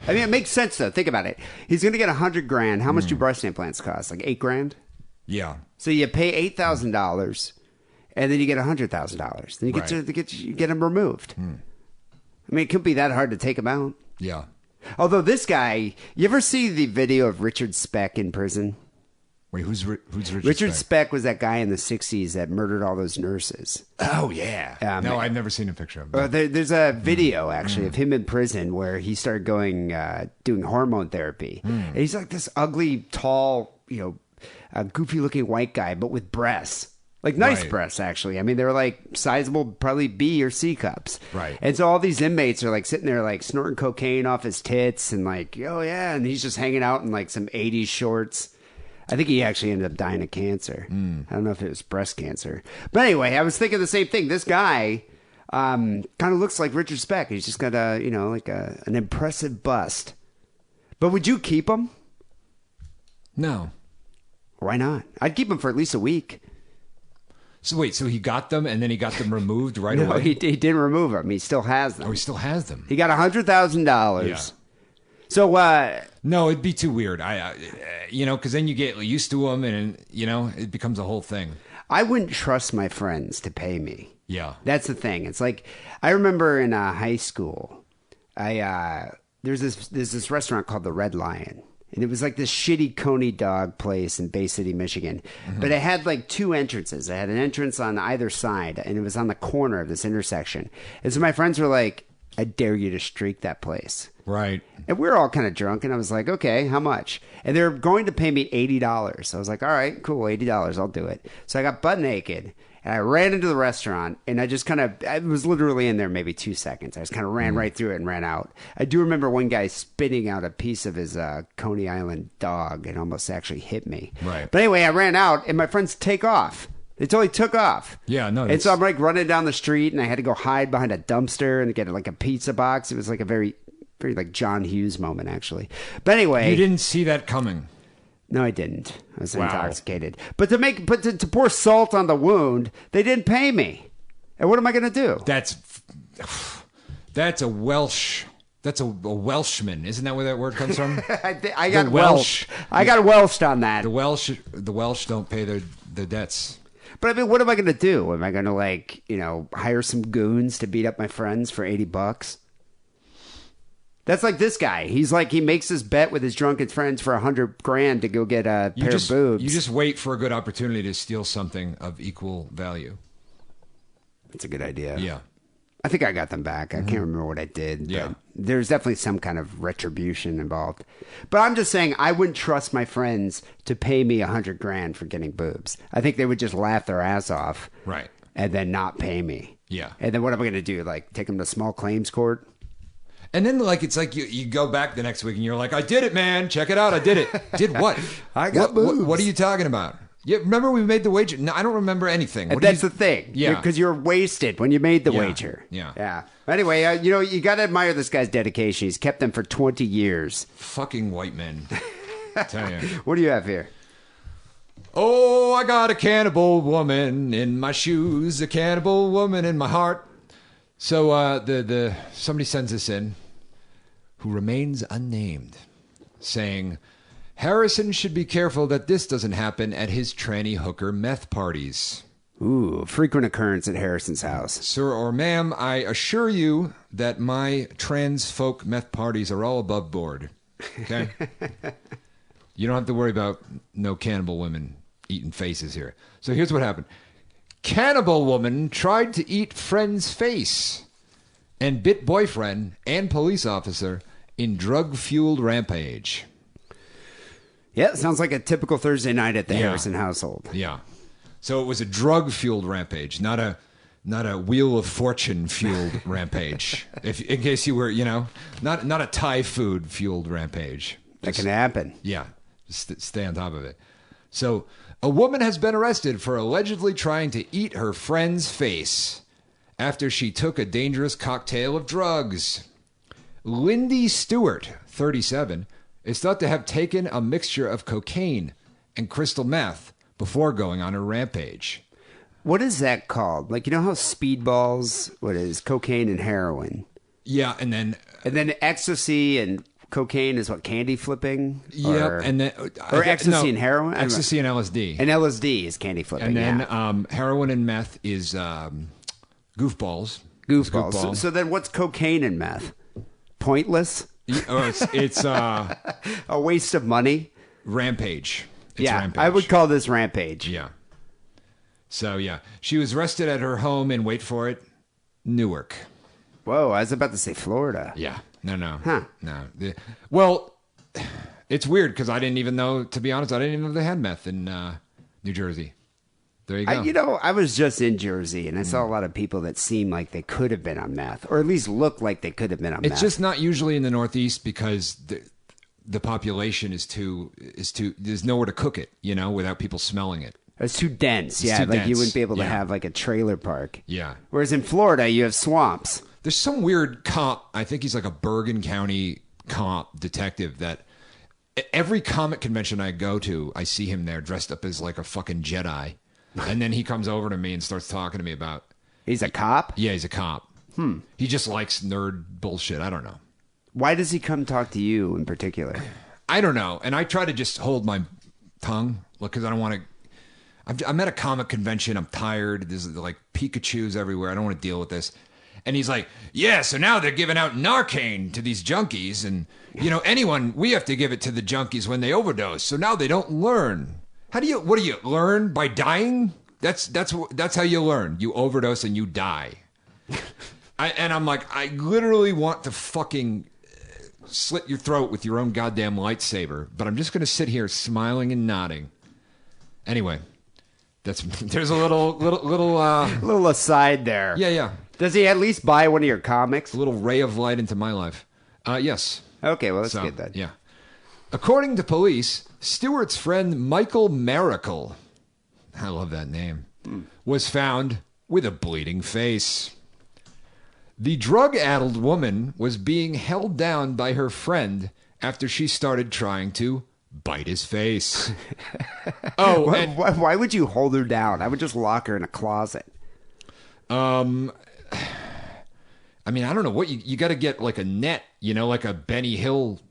I mean, it makes sense though. Think about it. He's going to get $100,000. How much do breast implants cost? Like $8,000? Yeah. So you pay $8,000, and then you get $100,000. Then you get them removed. I mean, it couldn't be that hard to take them out. Yeah. Although this guy, you ever see the video of Richard Speck in prison? Wait, who's Richard? Richard Speck? Speck was that guy in the 60s that murdered all those nurses. Oh yeah. No, I've never seen a picture of him. There's a video actually of him in prison where he started going doing hormone therapy. And he's like this ugly, tall, goofy looking white guy, but with breasts. Like nice breasts, actually. I mean, they were like sizable, probably B or C cups. Right. And so all these inmates are like sitting there like snorting cocaine off his tits and like, oh yeah. And he's just hanging out in like some 80s shorts. I think he actually ended up dying of cancer. I don't know if it was breast cancer. But anyway, I was thinking the same thing. This guy kind of looks like Richard Speck. He's just got an impressive bust. But would you keep him? No. Why not? I'd keep him for at least a week. So wait, so he got them and then he got them removed right No, away? he didn't remove them. He still has them. Oh, he still has them. He got $100,000. Yeah. So, no, it'd be too weird. Because then you get used to them and, it becomes a whole thing. I wouldn't trust my friends to pay me. Yeah. That's the thing. It's like, I remember in high school, there's this restaurant called the Red Lion. And it was like this shitty Coney dog place in Bay City, Michigan. But it had like two entrances. It had an entrance on either side, and it was on the corner of this intersection. And so my friends were like, I dare you to streak that place. Right. And we were all kind of drunk, and I was like, okay, how much? And they're going to pay me $80. So I was like, all right, cool, $80, I'll do it. So I got butt naked, and I ran into the restaurant, and I just I was literally in there maybe 2 seconds. I just kind of ran right through it and ran out. I do remember one guy spitting out a piece of his Coney Island dog and almost actually hit me. Right. But anyway, I ran out, and my friends take off. They totally took off. Yeah, no. And so I'm like running down the street, and I had to go hide behind a dumpster and get like a pizza box. It was like a very, very like John Hughes moment, actually. But anyway, You didn't see that coming. no, I didn't. I was Wow. intoxicated. But to pour salt on the wound, they didn't pay me. And what am I going to do? That's a Welsh. That's a Welshman. Isn't that where that word comes from? I got The Welsh. I got Welsh on that. The Welsh don't pay their debts. But I mean, what am I going to do? Am I going to hire some goons to beat up my friends for $80? That's like this guy. He's like, he makes this bet with his drunken friends for $100,000 to go get a pair of boobs. You just wait for a good opportunity to steal something of equal value. That's a good idea. Yeah. I think I got them back. I can't remember what I did. Yeah. But there's definitely some kind of retribution involved. But I'm just saying, I wouldn't trust my friends to pay me $100,000 for getting boobs. I think they would just laugh their ass off. Right. And then not pay me. Yeah. And then what am I going to do? Like, take them to small claims court? And then, it's like you go back the next week and you're like, I did it, man. Check it out. I did it. Did what? I got what, boobs. what are you talking about? Yeah, remember we made the wager? No, I don't remember anything. And that's the thing. Yeah. Because you're wasted when you made the Yeah. wager. Yeah. Yeah. Anyway, you got to admire this guy's dedication. He's kept them for 20 years. Fucking white men. I tell you. What do you have here? Oh, I got a cannibal woman in my shoes, a cannibal woman in my heart. So somebody sends this in, who remains unnamed, saying, Harrison should be careful that this doesn't happen at his tranny hooker meth parties. Ooh, frequent occurrence at Harrison's house. Sir or ma'am, I assure you that my trans folk meth parties are all above board. Okay? You don't have to worry about no cannibal women eating faces here. So here's what happened. Cannibal woman tried to eat friend's face and bit boyfriend and police officer in drug-fueled rampage. Yeah, sounds like a typical Thursday night at the Harrison household. Yeah. So it was a drug-fueled rampage, not a Wheel of Fortune fueled rampage. In case you were, not a Thai food fueled rampage. That can happen. Yeah. Just stay on top of it. So a woman has been arrested for allegedly trying to eat her friend's face after she took a dangerous cocktail of drugs. Lindy Stewart, 37, is thought to have taken a mixture of cocaine and crystal meth before going on her rampage. What is that called? Like, you know how speedballs, what is cocaine and heroin? Yeah, and then ecstasy and cocaine is what, candy flipping? Yeah, and then ecstasy and heroin? Ecstasy and LSD. And LSD is candy flipping. And then heroin and meth is goofballs. Goofballs. So then what's cocaine and meth? Pointless? It's a waste of money? Rampage. It's yeah, rampage. I would call this rampage. Yeah. So, yeah. She was arrested at her home in, wait for it, Newark. Whoa, I was about to say Florida. Yeah. No. Huh. No. Well, it's weird because I didn't even know, to be honest, I didn't even know they had meth in New Jersey. There you go. I was just in Jersey, and I saw a lot of people that seemed like they could have been on meth, or at least looked like they could have been on meth. It's just not usually in the Northeast because the population is too. There's nowhere to cook it, without people smelling it. It's too dense. It's too dense. You wouldn't be able to have like a trailer park. Yeah. Whereas in Florida, you have swamps. There's some weird cop. I think he's like a Bergen County cop detective that every comic convention I go to, I see him there dressed up as like a fucking Jedi. And then he comes over to me and starts talking to me about... He's a cop? Yeah, he's a cop. He just likes nerd bullshit. I don't know. Why does he come talk to you in particular? I don't know. And I try to just hold my tongue because I don't want to... I'm at a comic convention. I'm tired. There's like Pikachus everywhere. I don't want to deal with this. And he's like, yeah, so now they're giving out Narcan to these junkies. And, we have to give it to the junkies when they overdose. So now they don't learn. What do you learn by dying? That's how you learn. You overdose and you die. I'm like, I literally want to fucking slit your throat with your own goddamn lightsaber, but I'm just going to sit here smiling and nodding. Anyway, there's a little aside there. Yeah. Does he at least buy one of your comics? A little ray of light into my life. Yes. Okay, well, that's good then. Yeah. According to police, Stewart's friend Michael Miracle, I love that name, was found with a bleeding face. The drug-addled woman was being held down by her friend after she started trying to bite his face. Why would you hold her down? I would just lock her in a closet. I don't know what you got to get like a net, like a Benny Hill.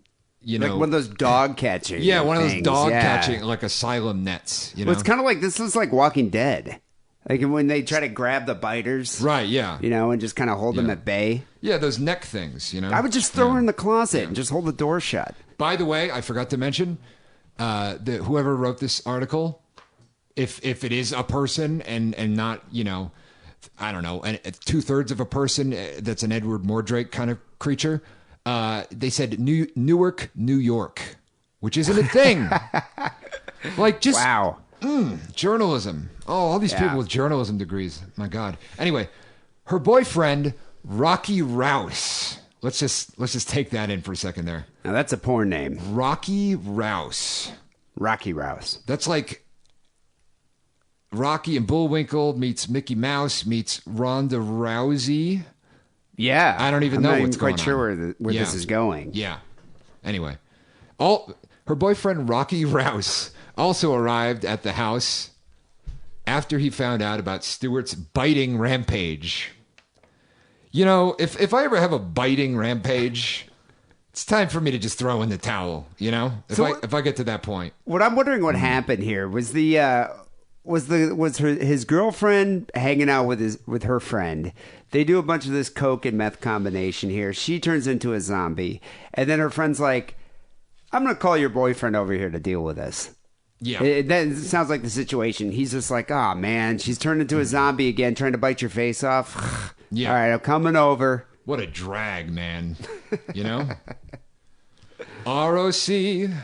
Like one of those dog catching. Yeah, one of those dog catching, like asylum nets. Well, it's kind of like, this is like Walking Dead. Like when they try to grab the biters. Right, yeah. And just kind of hold them at bay. Yeah, those neck things, I would just throw her in the closet and just hold the door shut. By the way, I forgot to mention, whoever wrote this article, if it is a person and not, I don't know, 2/3 of a person that's an Edward Mordrake kind of creature, they said Newark, New York, which isn't a thing. Like, just wow, journalism. Oh, all these people with journalism degrees. My God. Anyway, her boyfriend Rocky Rouse. Let's just take that in for a second there. Now that's a porn name. Rocky Rouse. Rocky Rouse. That's like Rocky and Bullwinkle meets Mickey Mouse meets Ronda Rousey. Yeah, I don't even know what's going on. I'm not quite sure where this is going. Yeah. Anyway, her boyfriend Rocky Rouse also arrived at the house after he found out about Stewart's biting rampage. If I ever have a biting rampage, it's time for me to just throw in the towel. If I get to that point. What I'm wondering what happened here was his girlfriend hanging out with her friend. They do a bunch of this coke and meth combination here. She turns into a zombie, and then her friend's like, "I'm gonna call your boyfriend over here to deal with this." Yeah. That sounds like the situation. He's just like, oh, man, she's turned into a zombie again, trying to bite your face off. Yeah. All right, I'm coming over. What a drag, man. You know? ROCKEYROUSE.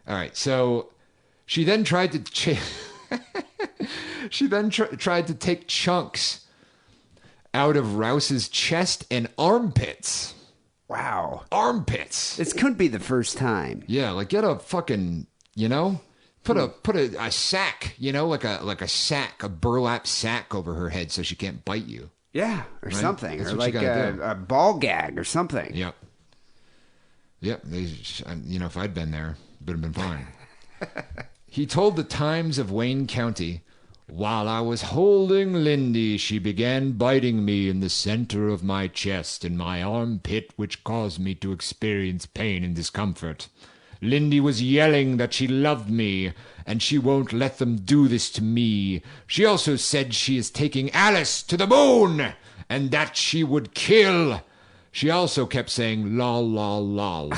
All right, so she then tried to tried to take chunks out of Rouse's chest and armpits. Wow. Armpits. This couldn't be the first time. Yeah, like get a fucking, put a sack, like a sack, a burlap sack over her head so she can't bite you. Yeah, or Right? something. That's Or what you like gotta do. a ball gag or something. Yep. Yep. If I'd been there, it would have been fine. He told the Times of Wayne County, while I was holding Lindy, she began biting me in the center of my chest and my armpit, which caused me to experience pain and discomfort. Lindy was yelling that she loved me, and she won't let them do this to me. She also said she is taking Alice to the moon, and that she would kill. She also kept saying, lol, lol, lol.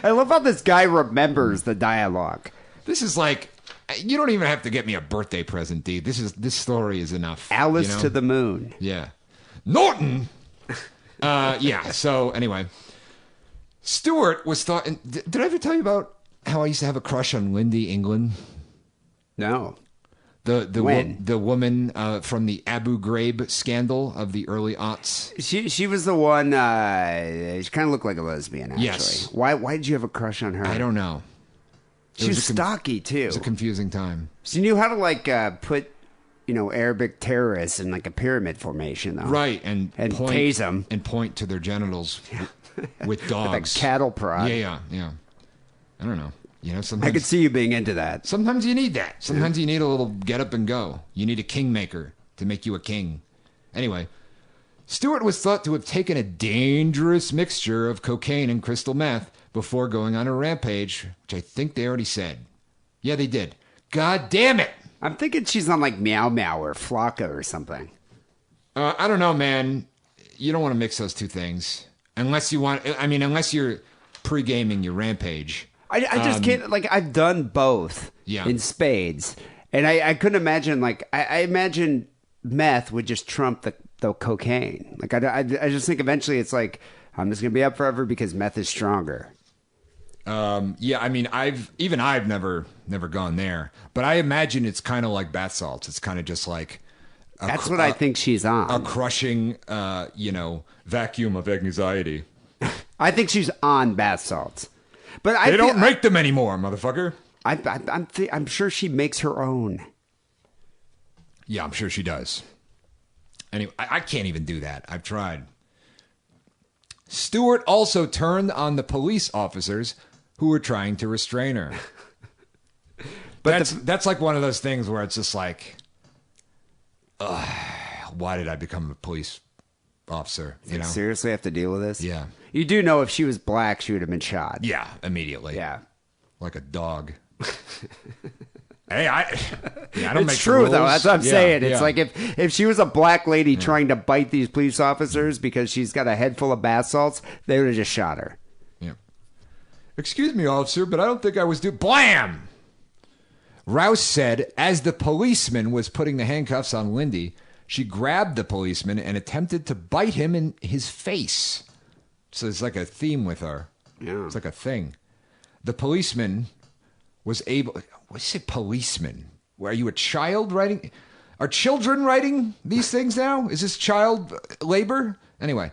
I love how this guy remembers the dialogue. This is like, you don't even have to get me a birthday present, Dee. This story is enough. Alice to the moon. Yeah. Norton! Yeah, so anyway. Stewart was thought... Did I ever tell you about how I used to have a crush on Lindy England? No. The woman from the Abu Ghraib scandal of the early aughts. She was the one, she kind of looked like a lesbian, actually. Yes. Why did you have a crush on her? I don't know. She was stocky, too. It was a confusing time. She knew how to, put, Arabic terrorists in, a pyramid formation, though. Right, and point, tase them. And point to their genitals with dogs. With a cattle prod. Yeah. I don't know. Sometimes I could see you being into that. Sometimes you need that. Sometimes you need a little get up and go. You need a kingmaker to make you a king. Anyway, Stewart was thought to have taken a dangerous mixture of cocaine and crystal meth before going on a rampage, which I think they already said. Yeah, they did. God damn it! I'm thinking she's on Meow Meow or Flocka or something. I don't know, man. You don't want to mix those two things. Unless you're pre-gaming your rampage. I just can't, I've done both in spades. And I couldn't imagine, I imagine meth would just trump the cocaine. I just think eventually it's I'm just going to be up forever because meth is stronger. Yeah, I've never gone there. But I imagine it's kind of like bath salts. It's kind of just like... That's what I think she's on. A crushing, vacuum of anxiety. I think she's on bath salts. But they don't make them anymore, motherfucker. I'm sure she makes her own. Yeah, I'm sure she does. Anyway, I can't even do that. I've tried. Stewart also turned on the police officers who were trying to restrain her. But that's like one of those things where it's just like, why did I become a police officer? Seriously have to deal with this? Yeah. You do know if she was black, she would have been shot. Yeah, immediately. Yeah. Like a dog. Hey, I don't make it's true, though. That's what I'm saying. It's yeah. like if she was a black lady trying to bite these police officers because she's got a head full of bath salts, they would have just shot her. Yeah. Excuse me, officer, but I don't think I was Blam! Rouse said, as the policeman was putting the handcuffs on Lindy, she grabbed the policeman and attempted to bite him in his face. So it's like a theme with her. Yeah. It's like a thing. The policeman was able... What do you say, policeman? Are you a child writing... Are children writing these things now? Is this child labor? Anyway,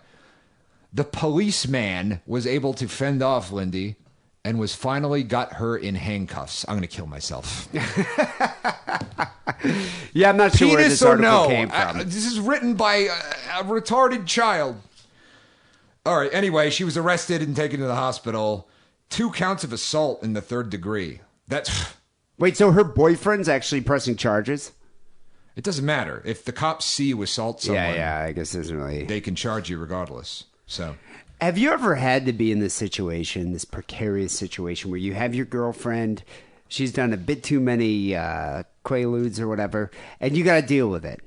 the policeman was able to fend off Lindy and was finally got her in handcuffs. I'm going to kill myself. Yeah, I'm not sure where this article came from. This is written by a retarded child. All right, anyway, she was arrested and taken to the hospital. 2 counts of assault in the 3rd degree. That's... Wait, so her boyfriend's actually pressing charges? It doesn't matter. If the cops see you assault someone... Yeah, I guess there's really... They can charge you regardless, so... Have you ever had to be in this situation, this precarious situation, where you have your girlfriend, she's done a bit too many quaaludes or whatever, and you got to deal with it?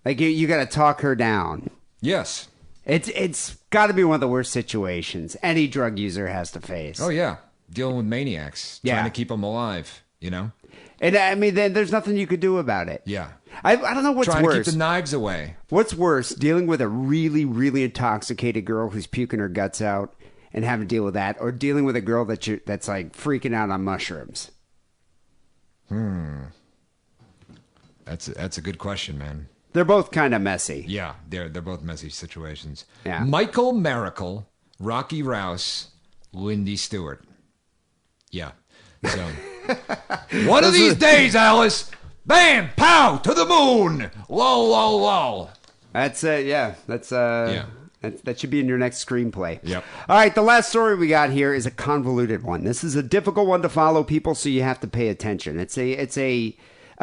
You got to talk her down. Yes. It's got to be one of the worst situations any drug user has to face. Oh, yeah. Dealing with maniacs. Yeah. Trying to keep them alive, you know? And I mean, then there's nothing you could do about it. Yeah. I don't know what's Trying worse. to keep the knives away. What's worse, dealing with a really, really intoxicated girl who's puking her guts out and having to deal with that, or dealing with a girl that's like freaking out on mushrooms? That's a good question, man. They're both kind of messy. Yeah, they're both messy situations. Yeah. Michael Miracle, Rocky Rouse, Lindy Stewart. Yeah. So one of these days, Alice, bam, pow, to the moon. Lol, lol, lol. That's yeah. That's that should be in your next screenplay. Yep. All right, the last story we got here is a convoluted one. This is a difficult one to follow, people, so you have to pay attention. It's a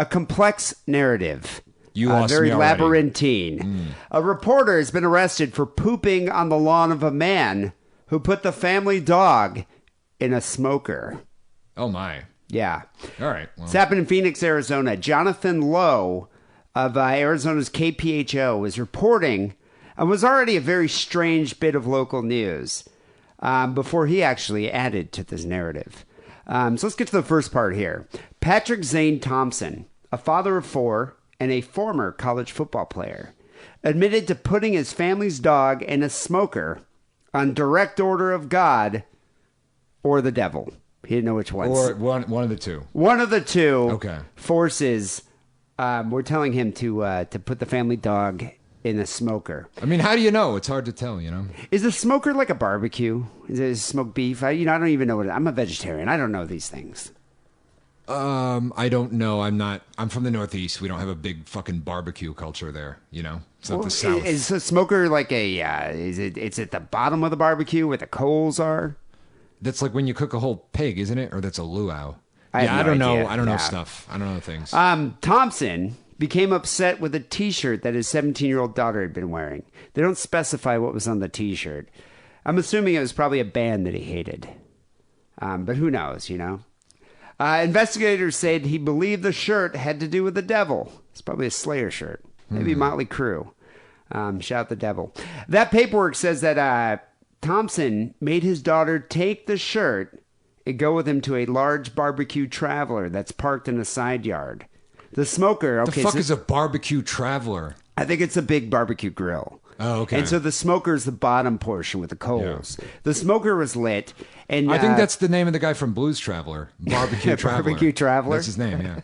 complex narrative. You lost very me already. labyrinthine. A reporter has been arrested for pooping on the lawn of a man who put the family dog in a smoker. Oh, my. Yeah. All right. Well, It's happened in Phoenix, Arizona. Jonathan Lowe of Arizona's KPHO is reporting, and was already a very strange bit of local news before he actually added to this narrative. So let's get to the first part here. Patrick Zane Thompson, a father of 4 and a former college football player, admitted to putting his family's dog in a smoker on direct order of God or the devil. He didn't know which one. or one of the two. One of the two Okay. forces were telling him to put the family dog in a smoker. I mean, how do you know? It's hard to tell, you know? Is a smoker like a barbecue? Is it smoked beef? I don't even know what I'm a vegetarian. I don't know these things. I don't know. I'm from the Northeast. We don't have a big fucking barbecue culture there, you know? It's not the South. Is a smoker like it's at the bottom of the barbecue where the coals are? That's like when you cook a whole pig, isn't it? Or that's a luau. I have I no don't know. idea. I don't know Yeah. stuff. I don't know things. Thompson became upset with a T-shirt that his 17-year-old daughter had been wearing. They don't specify what was on the T-shirt. I'm assuming it was probably a band that he hated. But who knows, you know? Investigators said he believed the shirt had to do with the devil. It's probably a Slayer shirt. Maybe Motley Crue. Shout the devil. That paperwork says that Thompson made his daughter take the shirt and go with him to a large barbecue traveler that's parked in a side yard. The smoker, okay. the fuck so is a barbecue traveler? I think it's a big barbecue grill. Oh, okay. And so the smoker is the bottom portion with the coals. Yeah. The smoker was lit, and I think that's the name of the guy from Blues Traveler. Barbecue Traveler. Barbecue Traveler? That's his name, yeah.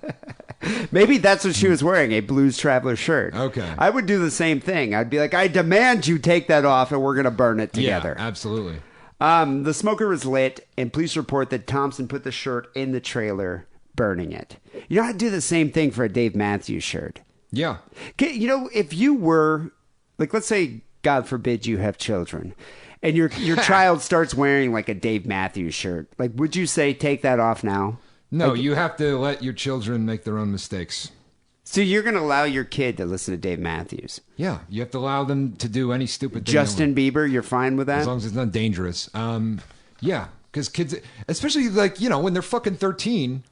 maybe that's what she was wearing, a Blues Traveler shirt. Okay. I would do the same thing. I'd be like, I demand you take that off, and we're going to burn it together. Yeah, absolutely. The smoker was lit, and police report that Thompson put the shirt in the trailer, burning it. You know, I'd do the same thing for a Dave Matthews shirt. Yeah. You know, if you were, like, let's say, God forbid you have children, and your child starts wearing, like, a Dave Matthews shirt, like, would you say, take that off now? No, Like, you have to let your children make their own mistakes. so you're going to allow your kid to listen to Dave Matthews. Yeah, you have to allow them to do any stupid thing. Justin Bieber, you're fine with that? As long as it's not dangerous. Yeah, because kids, especially, like, you know, when they're fucking 13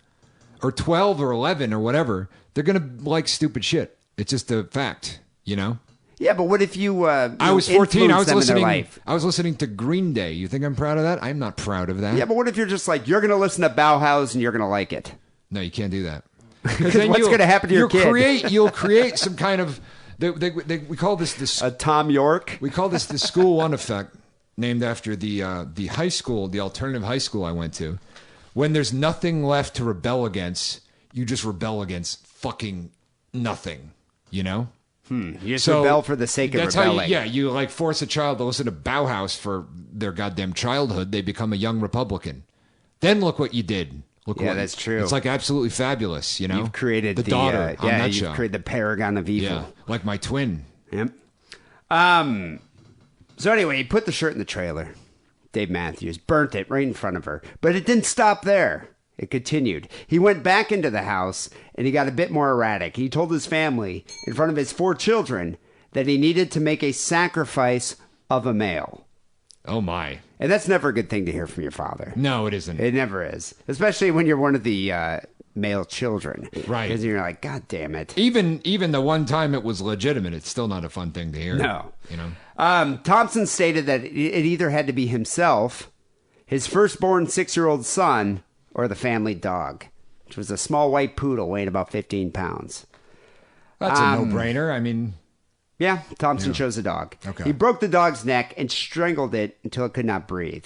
or 12 or 11 or whatever, they're going to like stupid shit. It's just a fact, you know? Yeah, but what if you I was 14. I was listening. Life? I was listening to Green Day. You think I'm proud of that? I'm not proud of that. Yeah, but what if you're just like, you're going to listen to Bauhaus and you're going to like it? No, you can't do that. Because what's going to happen to your kid? You'll create some kind of. We call this Tom York? We call this the School One effect, named after the high school, the alternative high school I went to. When there's nothing left to rebel against, you just rebel against fucking nothing. You know. You just rebel for the sake of rebelling. You like force a child to listen to Bauhaus for their goddamn childhood. They become a young Republican. Then look what you did. That's true. It's like absolutely fabulous, you know? You've created the daughter on that show. You've created the paragon of evil. Yeah, like my twin. Yep. So anyway, he put the shirt in the trailer. Dave Matthews burnt it right in front of her. But it didn't stop there. It continued. He went back into the house, and he got a bit more erratic. He told his family, in front of his 4 children, that he needed to make a sacrifice of a male. Oh, my. And that's never a good thing to hear from your father. No, it isn't. It never is. Especially when you're one of the male children. Right. Because you're like, God damn it. Even the one time it was legitimate, it's still not a fun thing to hear. No. You know? Thompson stated that it either had to be himself, his firstborn 6-year-old son, or the family dog, which was a small white poodle weighing about 15 pounds. That's a no-brainer. I mean... Yeah, Thompson chose the dog. Okay. He broke the dog's neck and strangled it until it could not breathe.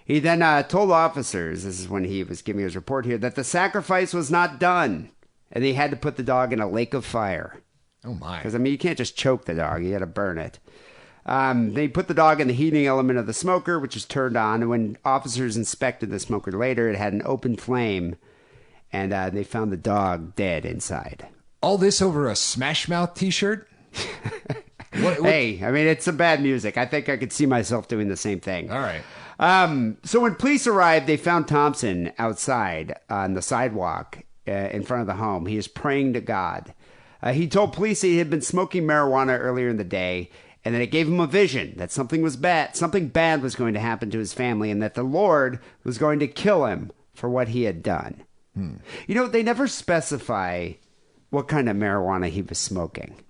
He then told officers, this is when he was giving his report here, that the sacrifice was not done, and they had to put the dog in a lake of fire. Oh, my. Because, I mean, you can't just choke the dog. You got to burn it. They put the dog in the heating element of the smoker, which was turned on, and when officers inspected the smoker later, it had an open flame, and they found the dog dead inside. All this over a Smashmouth t-shirt? What? Hey, I mean, it's some bad music. I think I could see myself doing the same thing. All right. So when police arrived, they found Thompson outside on the sidewalk in front of the home. He is praying to God. He told police he had been smoking marijuana earlier in the day, and that it gave him a vision that something bad was going to happen to his family, and that the Lord was going to kill him for what he had done. You know, they never specify what kind of marijuana he was smoking.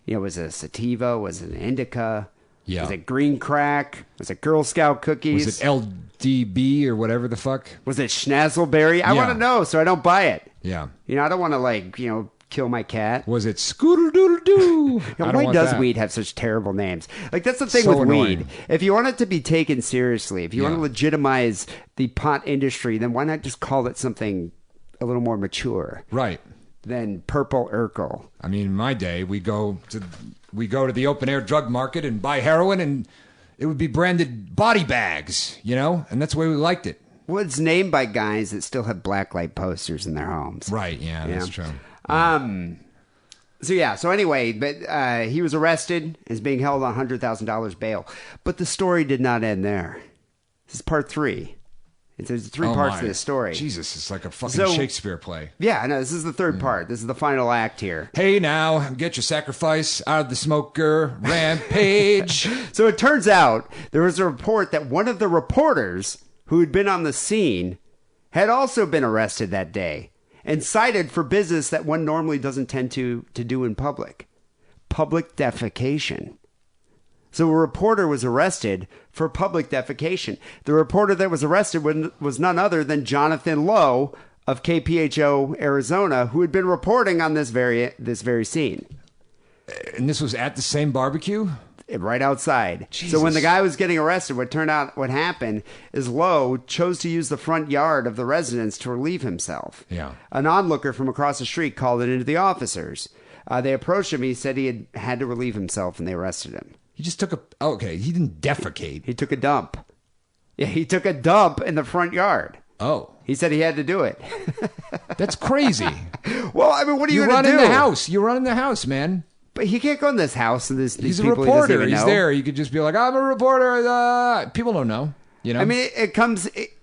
You know, was it a sativa? Was it an indica? Yeah. Was it green crack? Was it Girl Scout cookies? Was it LDB or whatever the fuck? Was it Schnazzleberry? I want to know so I don't buy it. Yeah. You know, I don't want to, kill my cat. Was it Scooter-Doodle-Doo? Why does weed have such terrible names? Like, that's the thing So with annoying. weed. If you want it to be taken seriously, if you want to legitimize the pot industry, then why not just call it something a little more mature Right. than Purple Urkel? I mean, in my day, we go to the open air drug market and buy heroin, and it would be branded body bags, and that's the way we liked it. Well, it's named by guys that still have blacklight posters in their homes. Right, yeah, that's true. So anyway, but he was arrested and is being held on $100,000 bail. But the story did not end there. This is part 3. There's 3 parts to this story. Jesus, it's like a fucking Shakespeare play. Yeah, no, this is the 3rd part. This is the final act here. Hey, now, get your sacrifice out of the smoker. Rampage. So it turns out there was a report that one of the reporters who had been on the scene had also been arrested that day and cited for business that one normally doesn't tend to do in public. Public defecation. So a reporter was arrested for public defecation. The reporter that was arrested was none other than Jonathan Lowe of KPHO Arizona, who had been reporting on this very scene. And this was at the same barbecue? Right outside. Jesus. So when the guy was getting arrested, what happened is Lowe chose to use the front yard of the residence to relieve himself. Yeah. An onlooker from across the street called it into the officers. They approached him. He said he had to relieve himself, and they arrested him. He just took he didn't defecate. He took a dump. Yeah, he took a dump in the front yard. Oh. He said he had to do it. That's crazy. Well, I mean, what are you going to do? You run in the house. You run in the house, man. But he can't go in this house and these He's a people reporter. He doesn't even He's know. there. You could just be like, I'm a reporter. People don't know. I mean,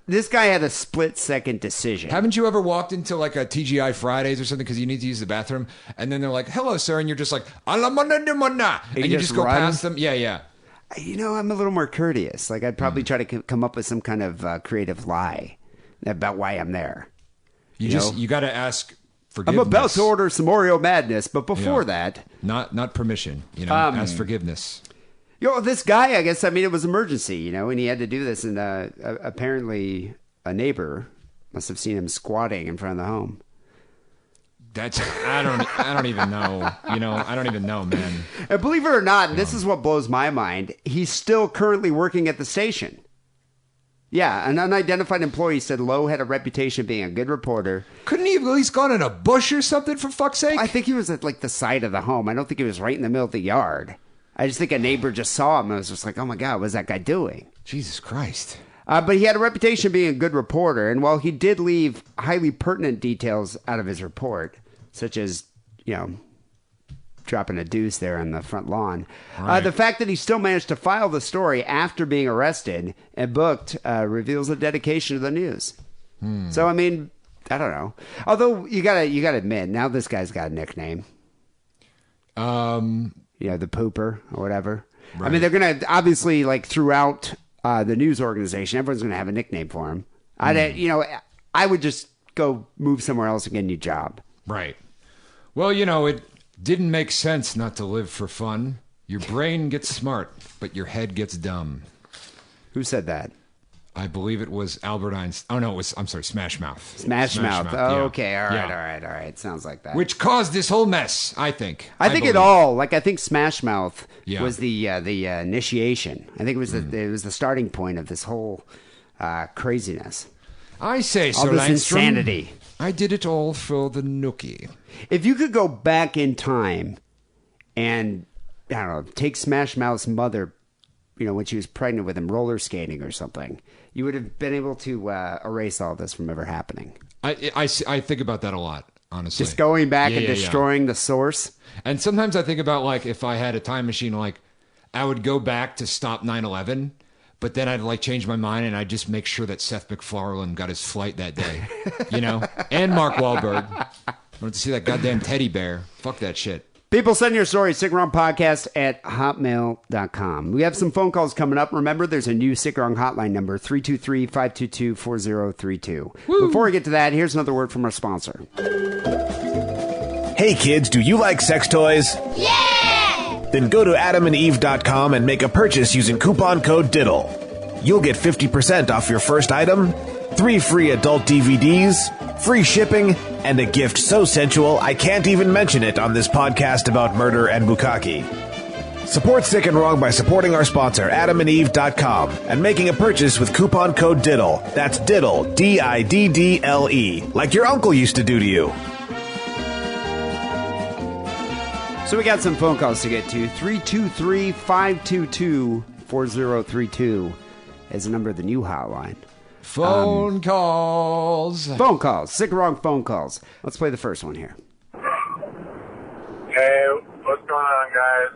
this guy had a split-second decision. Haven't you ever walked into like a TGI Fridays or something because you need to use the bathroom, and then they're like, "Hello, sir," and you're just like, and you just go past them. Yeah. I'm a little more courteous. Like, I'd probably try to come up with some kind of creative lie about why I'm there. You got to ask forgiveness. I'm about to order some Oreo Madness, but before that, not permission. Ask forgiveness. This guy, I guess, it was emergency, and he had to do this, and apparently a neighbor must have seen him squatting in front of the home. I don't even know. I don't even know, man. And believe it or not, and this is what blows my mind, he's still currently working at the station. Yeah, an unidentified employee said Lowe had a reputation of being a good reporter. Couldn't he have at least gone in a bush or something, for fuck's sake? I think he was at the side of the home. I don't think he was right in the middle of the yard. I just think a neighbor just saw him and was just like, oh my God, what's that guy doing? Jesus Christ. But he had a reputation of being a good reporter, and while he did leave highly pertinent details out of his report, such as, dropping a deuce there on the front lawn, right. The fact that he still managed to file the story after being arrested and booked reveals a dedication to the news. So, I mean, I don't know. Although, you gotta admit, now this guy's got a nickname. The pooper or whatever. Right. I mean, they're going to, obviously, throughout the news organization, everyone's going to have a nickname for him. I would just go move somewhere else and get a new job. Right. Well, it didn't make sense not to live for fun. Your brain gets smart, but your head gets dumb. Who said that? I believe it was Albert Einstein. Oh, no, I'm sorry, Smashmouth. Smashmouth. Oh, yeah. okay. All right, Yeah. all right. Sounds like that. Which caused this whole mess, I think. I think it all. Like, I think Smashmouth Yeah. was the initiation. I think it was it was the starting point of this whole craziness. I say, All Sir this Langstrom, insanity. I did it all for the nookie. If you could go back in time and, I don't know, take Smashmouth's mother, when she was pregnant with him, roller skating or something, you would have been able to erase all this from ever happening. I think about that a lot, honestly. Just going back and Yeah. destroying the source. And sometimes I think about, like, if I had a time machine, like, I would go back to stop 9/11, but then I'd, like, change my mind and I'd just make sure that Seth MacFarlane got his flight that day, And Mark Wahlberg. I wanted to see that goddamn teddy bear. Fuck that shit. People, send your stories, sickwrongpodcast@hotmail.com. We have some phone calls coming up. Remember, there's a new Sick Wrong hotline number, 323-522-4032. Before we get to that, here's another word from our sponsor. Hey kids, do you like sex toys? Yeah! Then go to adamandeve.com and make a purchase using coupon code DIDDLE. You'll get 50% off your first item, 3 free adult DVDs, free shipping, and a gift so sensual I can't even mention it on this podcast about murder and bukkake. Support Sick and Wrong by supporting our sponsor, adamandeve.com, and making a purchase with coupon code DIDDLE. That's DIDDLE, DIDDLE, like your uncle used to do to you. So we got some phone calls to get to. 323-522-4032 is the number of the new hotline. Phone calls. Phone calls. Sick or Wrong phone calls. Let's play the first one here. Hey, what's going on, guys?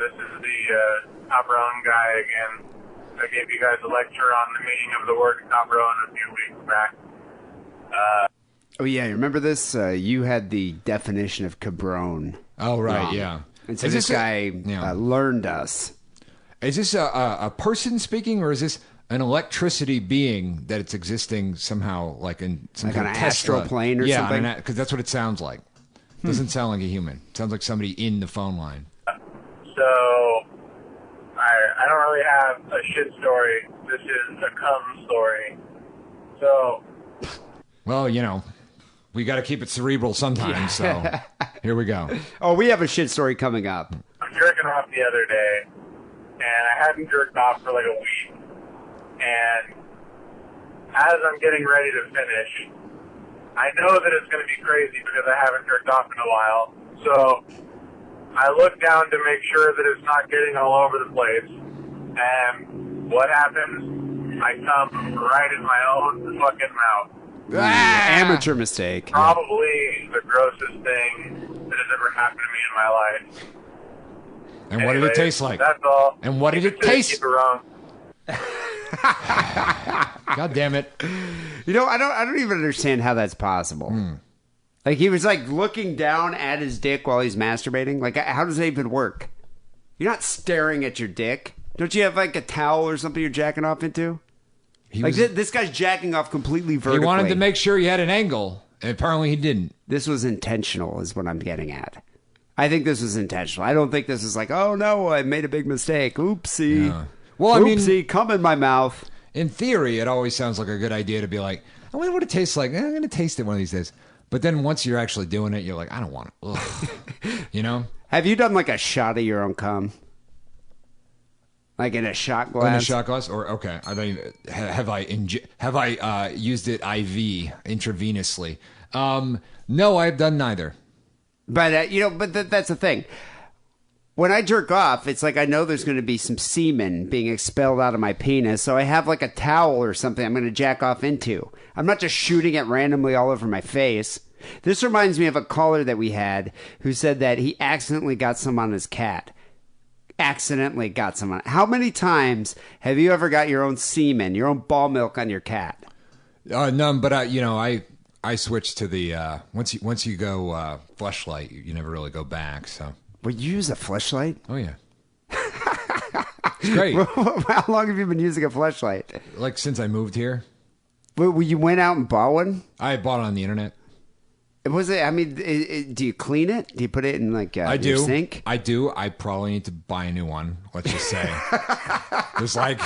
This is the Cabrón guy again. I gave you guys a lecture on the meaning of the word Cabrón a few weeks back. Oh, yeah. You remember this? You had the definition of cabron. Oh, right, wrong. yeah. And so Is this this guy learned us. Is this a person speaking, or is this an electricity being that it's existing somehow, like in some Like kind on of an Tesla? astral plane or something? Yeah, because that's what it sounds like. Doesn't sound like a human. It sounds like somebody in the phone line. So, I don't really have a shit story. This is a cum story. So, Well, we got to keep it cerebral sometimes, so here we go. Oh, we have a shit story coming up. I'm jerking off the other day, and I hadn't jerked off for like a week. And as I'm getting ready to finish, I know that it's going to be crazy because I haven't jerked off in a while. So I look down to make sure that it's not getting all over the place. And what happens? I come right in my own fucking mouth. Amateur mistake. Probably the grossest thing that has ever happened to me in my life. And what did it taste like? That's all. And what did it Keep taste? it wrong. God damn it. I don't even understand how that's possible. Like, he was, like, looking down at his dick while he's masturbating. Like, how does that even work? You're not staring at your dick. Don't you have, like, a towel or something you're jacking off into? This guy's jacking off completely vertically. He wanted to make sure he had an angle, and apparently he didn't. This was intentional, is what I'm getting at. I think this was intentional. I don't think this is like, oh, no, I made a big mistake. Oopsie. Yeah. Well, I mean, oopsie, come in my mouth. In theory, it always sounds like a good idea to be like, I wonder what it tastes like. I'm going to taste it one of these days. But then once you're actually doing it, you're like, I don't want it. Ugh. Have you done like a shot of your own cum? Like in a shot glass? In a shot glass? Or, okay. I mean, have I used it IV, intravenously? No, I've done neither. But, that's the thing. When I jerk off, it's like I know there's going to be some semen being expelled out of my penis, so I have like a towel or something I'm going to jack off into. I'm not just shooting it randomly all over my face. This reminds me of a caller that we had who said that he accidentally got some on his cat. Accidentally got some on. How many times have you ever got your own semen, your own ball milk on your cat? None, but I switched to the once you go fleshlight, you never really go back. So. Well, you use a fleshlight? Oh yeah, it's great. How long have you been using a fleshlight? Like since I moved here. Well, you went out and bought one? I bought it on the internet. Was it? I mean, do you clean it? Do you put it in like I your do. sink? I do. I probably need to buy a new one. Let's just say. There's like.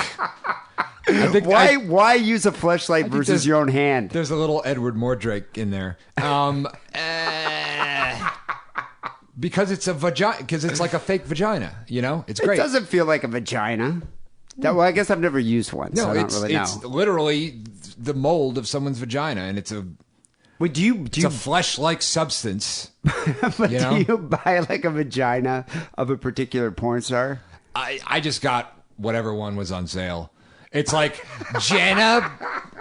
I think Why use a fleshlight versus there's- your own hand? There's a little Edward Mordrake in there. Because it's a vagina. Because it's like a fake vagina. You know, it's great. It doesn't feel like a vagina. Well, I guess I've never used one, so I don't really know. It's literally the mold of someone's vagina, and it's a. Well, do you It's a flesh-like substance. but you know? do you buy like a vagina of a particular porn star? I just got whatever one was on sale. It's like Jana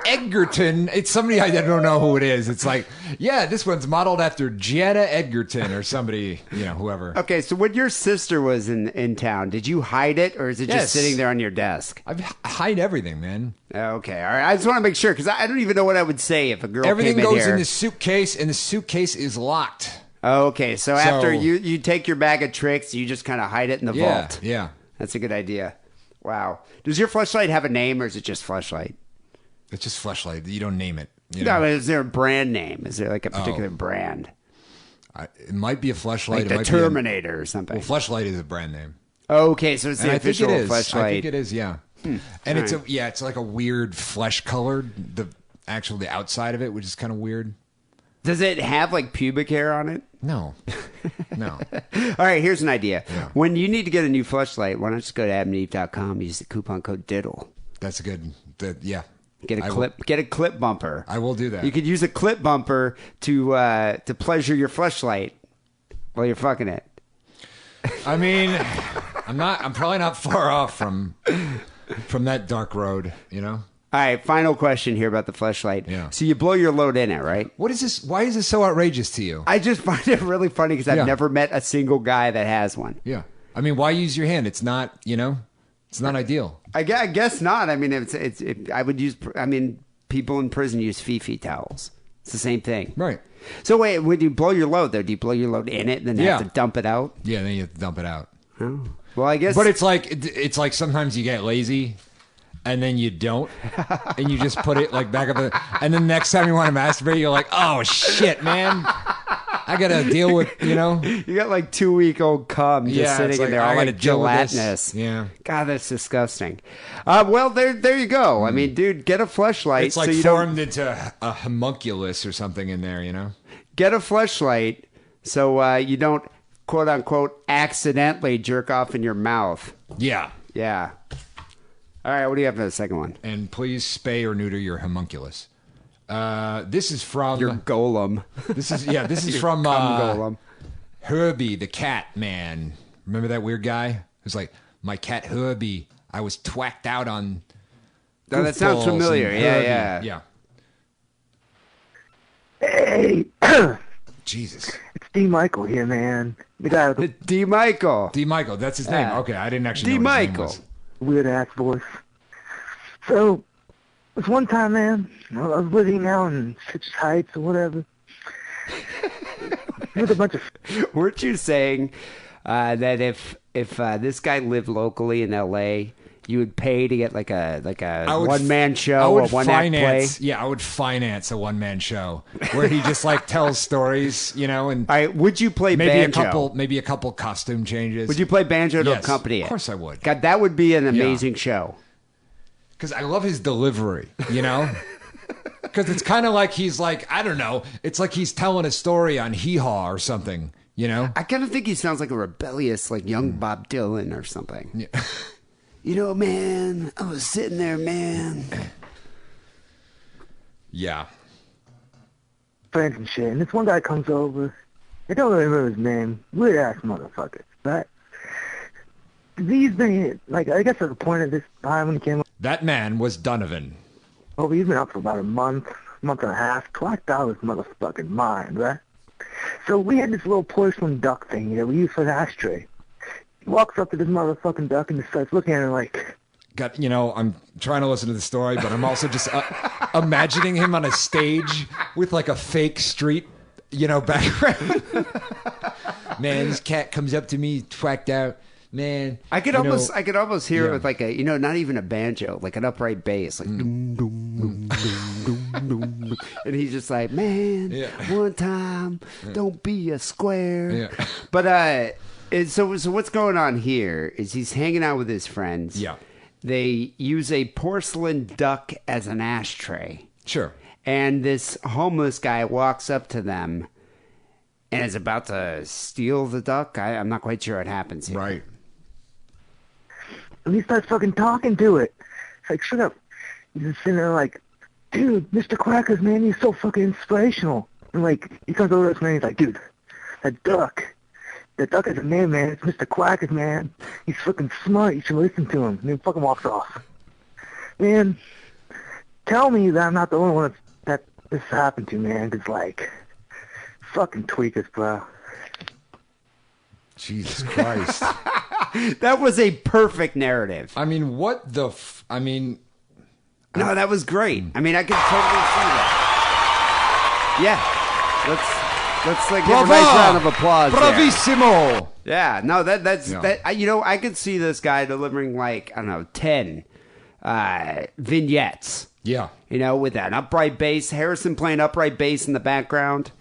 Edgerton. It's somebody I don't know who it is. It's like, yeah, this one's modeled after Jana Edgerton or somebody, whoever. Okay, so when your sister was in town, did you hide it, or is it Yes. just sitting there on your desk? I hide everything, man. Okay, all right. I just want to make sure because I don't even know what I would say if a girl Everything came in goes here. in the suitcase, and the suitcase is locked. Okay, so after you take your bag of tricks, you just kind of hide it in the vault. Yeah. That's a good idea. Wow. Does your fleshlight have a name, or is it just fleshlight? It's just fleshlight. You don't name it. No, is there a brand name? Is there like a particular brand? It might be a fleshlight. Like it the might Terminator or something. Well, fleshlight is a brand name. Okay, so it's And the I think official it is. fleshlight. I think it is, yeah. And All right. it's like a weird flesh colored, the outside of it, which is kind of weird. Does it have like pubic hair on it? No. All right, here's an idea. Yeah. When you need to get a new fleshlight, why not just go to adamandeve.com, use the coupon code DIDDLE. That's a good, yeah. Get a clip bumper. I will do that. You could use a clip bumper to pleasure your fleshlight while you're fucking it. I mean, I'm probably not far off from that dark road, All right, final question here about the fleshlight. Yeah. So you blow your load in it, right? What is this? Why is this so outrageous to you? I just find it really funny because I've Yeah. never met a single guy that has one. Yeah. I mean, why use your hand? It's not, it's not ideal. I guess not. I mean, I would use. I mean, people in prison use Fifi towels. It's the same thing, Right. So wait, when you blow your load, though, do you blow your load in it and then Yeah. have to dump it out? Yeah, then you have to dump it out. Oh. Well, I guess. But it's like sometimes you get lazy and then you don't, and you just put it like back up, and then next time you want to masturbate, you're like, oh shit, man, I gotta deal with, you got like 2-week-old cum just sitting in there, all like gelatinous. Yeah, God, that's disgusting. Well, there you go. I mean, dude, get a fleshlight. it's like so you formed into a homunculus or something in there, Get a fleshlight so you don't quote unquote accidentally jerk off in your mouth. Yeah. Yeah. All right, what do you have for the second one? And please spay or neuter your homunculus. This is from Your golem. This is from cum golem. Herbie the cat man. Remember that weird guy who's like, my cat Herbie, I was twacked out on. Oh, that sounds goofballs familiar. and Yeah, Herbie. Hey, Jesus. it's D. Michael here, man. The guy with the D. Michael. D. Michael, that's his name. Yeah. Okay, I didn't actually D. know what his name Michael. was. weird ass voice. So, this one time, man, I was living out in Citrus Heights or whatever. With a bunch of Weren't you saying that if this guy lived locally in L.A., you would pay to get like a one-man show or one-act play? Yeah, I would finance a one-man show where he just like tells stories, and All right, would you play maybe banjo? maybe a couple costume changes. Would you play banjo to Yes, accompany it? of course I would. God, that would be an amazing show. Because I love his delivery, Because it's kind of like he's like, I don't know, it's like he's telling a story on Hee Haw or something, I kind of think he sounds like a rebellious, like young Bob Dylan or something. Yeah. Man, I was sitting there, man. Yeah. friends and shit. And this one guy comes over. I don't really remember his name. Weird ass motherfucker. But he's been, like, I guess at the point of this time when he came That man was Donovan. over, he's been up for about a month and a half, twacked out of his motherfucking mind, right? So we had this little porcelain duck thing that we used for the ashtray. He walks up to this motherfucking duck and just starts looking at it like, I'm trying to listen to the story, but I'm also just imagining him on a stage with like a fake street, background. Man, this cat comes up to me, twacked out. Man, I could almost hear it with like a, not even a banjo, like an upright bass, like doom, doom, doom, doom, doom. and he's just like, man, one time, don't be a square. Yeah. But so what's going on here is he's hanging out with his friends. Yeah. They use a porcelain duck as an ashtray. Sure. And this homeless guy walks up to them and is about to steal the duck. I'm not quite sure what happens here. Right. And he starts fucking talking to it. It's like, shut up. He's just sitting there like, dude, Mr. Quackers, man, he's so fucking inspirational. And like, he comes over to us, man, he's like, dude, that duck is a man, man. It's Mr. Quackers, man. He's fucking smart. You should listen to him. And he fucking walks off. Man, tell me that I'm not the only one that this happened to, man. Because, like, fucking tweakers, bro. Jesus Christ. That was a perfect narrative. I mean, what the... No, that was great. I mean, I could totally see that. Yeah. Let's like give a nice round of applause. Bravissimo. There. Yeah. No, that's that. I could see this guy delivering like, I don't know, 10 vignettes. Yeah. With an upright bass, Harrison playing upright bass in the background.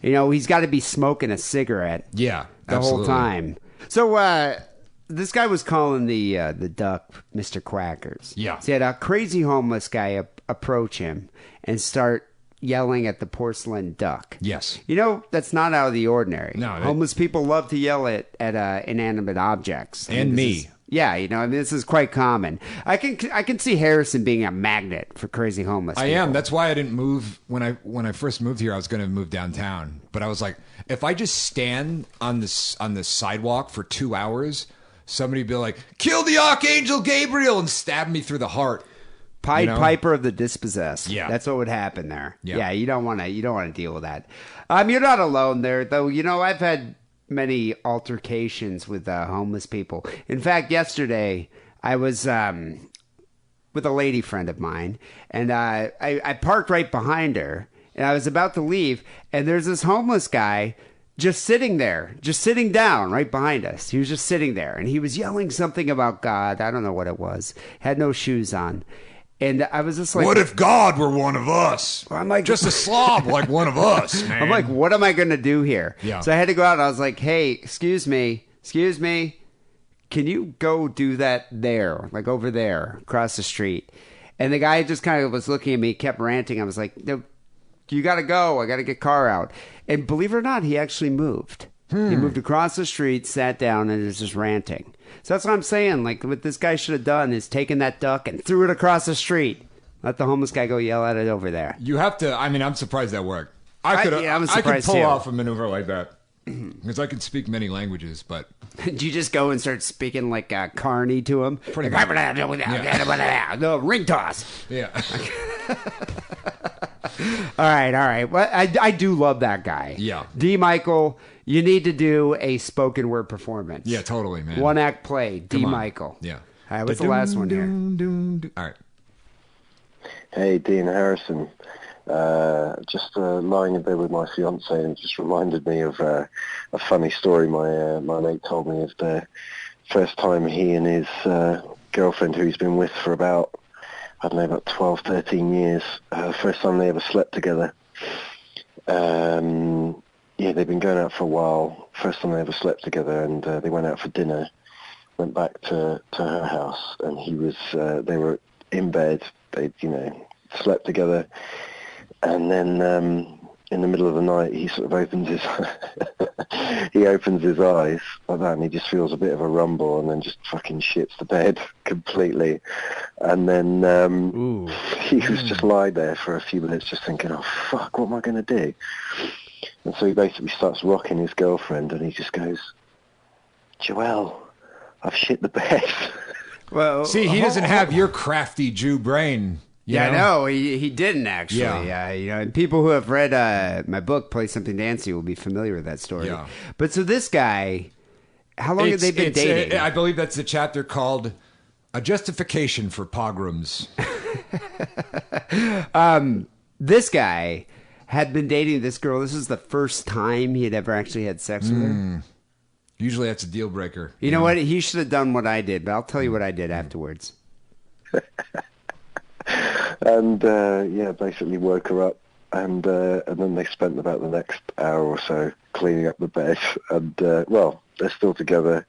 He's got to be smoking a cigarette. Yeah. The absolutely. whole time. So this guy was calling the duck Mr. Quackers. Yeah. So he had a crazy homeless guy approach him and start yelling at the porcelain duck. Yes. That's not out of the ordinary. No. Homeless people love to yell at inanimate objects. And me. This is quite common. I can see Harrison being a magnet for crazy homeless people. I am. That's why I didn't move when I first moved here. I was going to move downtown, but I was like, if I just stand on this sidewalk for 2 hours, somebody would be like, "Kill the Archangel Gabriel," and stab me through the heart. Pied Piper of the dispossessed. Yeah, that's what would happen there. Yeah, you don't want to deal with that. You're not alone there, though. I've had many altercations with homeless people. In fact, yesterday I was with a lady friend of mine, and I parked right behind her, and I was about to leave, and there's this homeless guy just sitting down right behind us. He was just sitting there, and he was yelling something about God. I don't know what it was. Had no shoes on. And I was just like, what if God were one of us? I'm like, just a slob like one of us, man. I'm like, what am I going to do here? Yeah. So I had to go out, and I was like, hey, excuse me. Can you go do that there, like over there, across the street? And the guy just kind of was looking at me, kept ranting. I was like, no, you got to go. I got to get car out. And believe it or not, he actually moved. He moved across the street, sat down, and was just ranting. So that's what I'm saying. Like, what this guy should have done is taken that duck and threw it across the street. Let the homeless guy go yell at it over there. You have to. I mean, I'm surprised that worked. I could pull off a maneuver like that because I can speak many languages. But did you just go and start speaking like Carney to him? Pretty much. No, ring toss. Yeah. All right. Well, I do love that guy. Yeah. D. Michael, you need to do a spoken word performance. Yeah, totally, man. One act play. D. Michael. Yeah. All right, what's the last one here? All right. Hey, Dee and Harrison. Just lying in bed with my fiance, and it just reminded me of a funny story my mate told me of the first time he and his girlfriend, who he's been with for about 12, 13 years, first time they ever slept together. They've been going out for a while. First time they ever slept together, and they went out for dinner, went back to her house, and they were in bed. They, slept together, and then in the middle of the night, he sort of opens his eyes like that, and he just feels a bit of a rumble, and then just fucking shits the bed completely. And then he was just lying there for a few minutes, just thinking, "Oh fuck, what am I going to do?" And so he basically starts rocking his girlfriend, and he just goes, "Joelle, I've shit the bed." Well, see, he doesn't have your crafty Jew brain. No, he didn't actually. Yeah. And people who have read my book, Play Something Dancy, will be familiar with that story. Yeah. But so this guy, how long have they been dating? I believe that's the chapter called A Justification for Pogroms. This guy had been dating this girl. This is the first time he had ever actually had sex with her. Usually that's a deal breaker. You know what? He should have done what I did, but I'll tell you what I did afterwards. And basically woke her up, and then they spent about the next hour or so cleaning up the bed. And they're still together.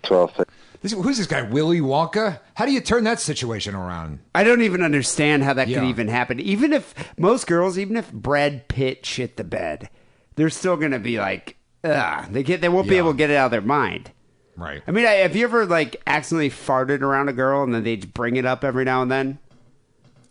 12. Who's this guy, Willy Wonka? How do you turn that situation around? I don't even understand how that could even happen. Even if most girls, even if Brad Pitt shit the bed, they're still going to be like, ugh. They won't be able to get it out of their mind. Right. I mean, have you ever like accidentally farted around a girl and then they bring it up every now and then?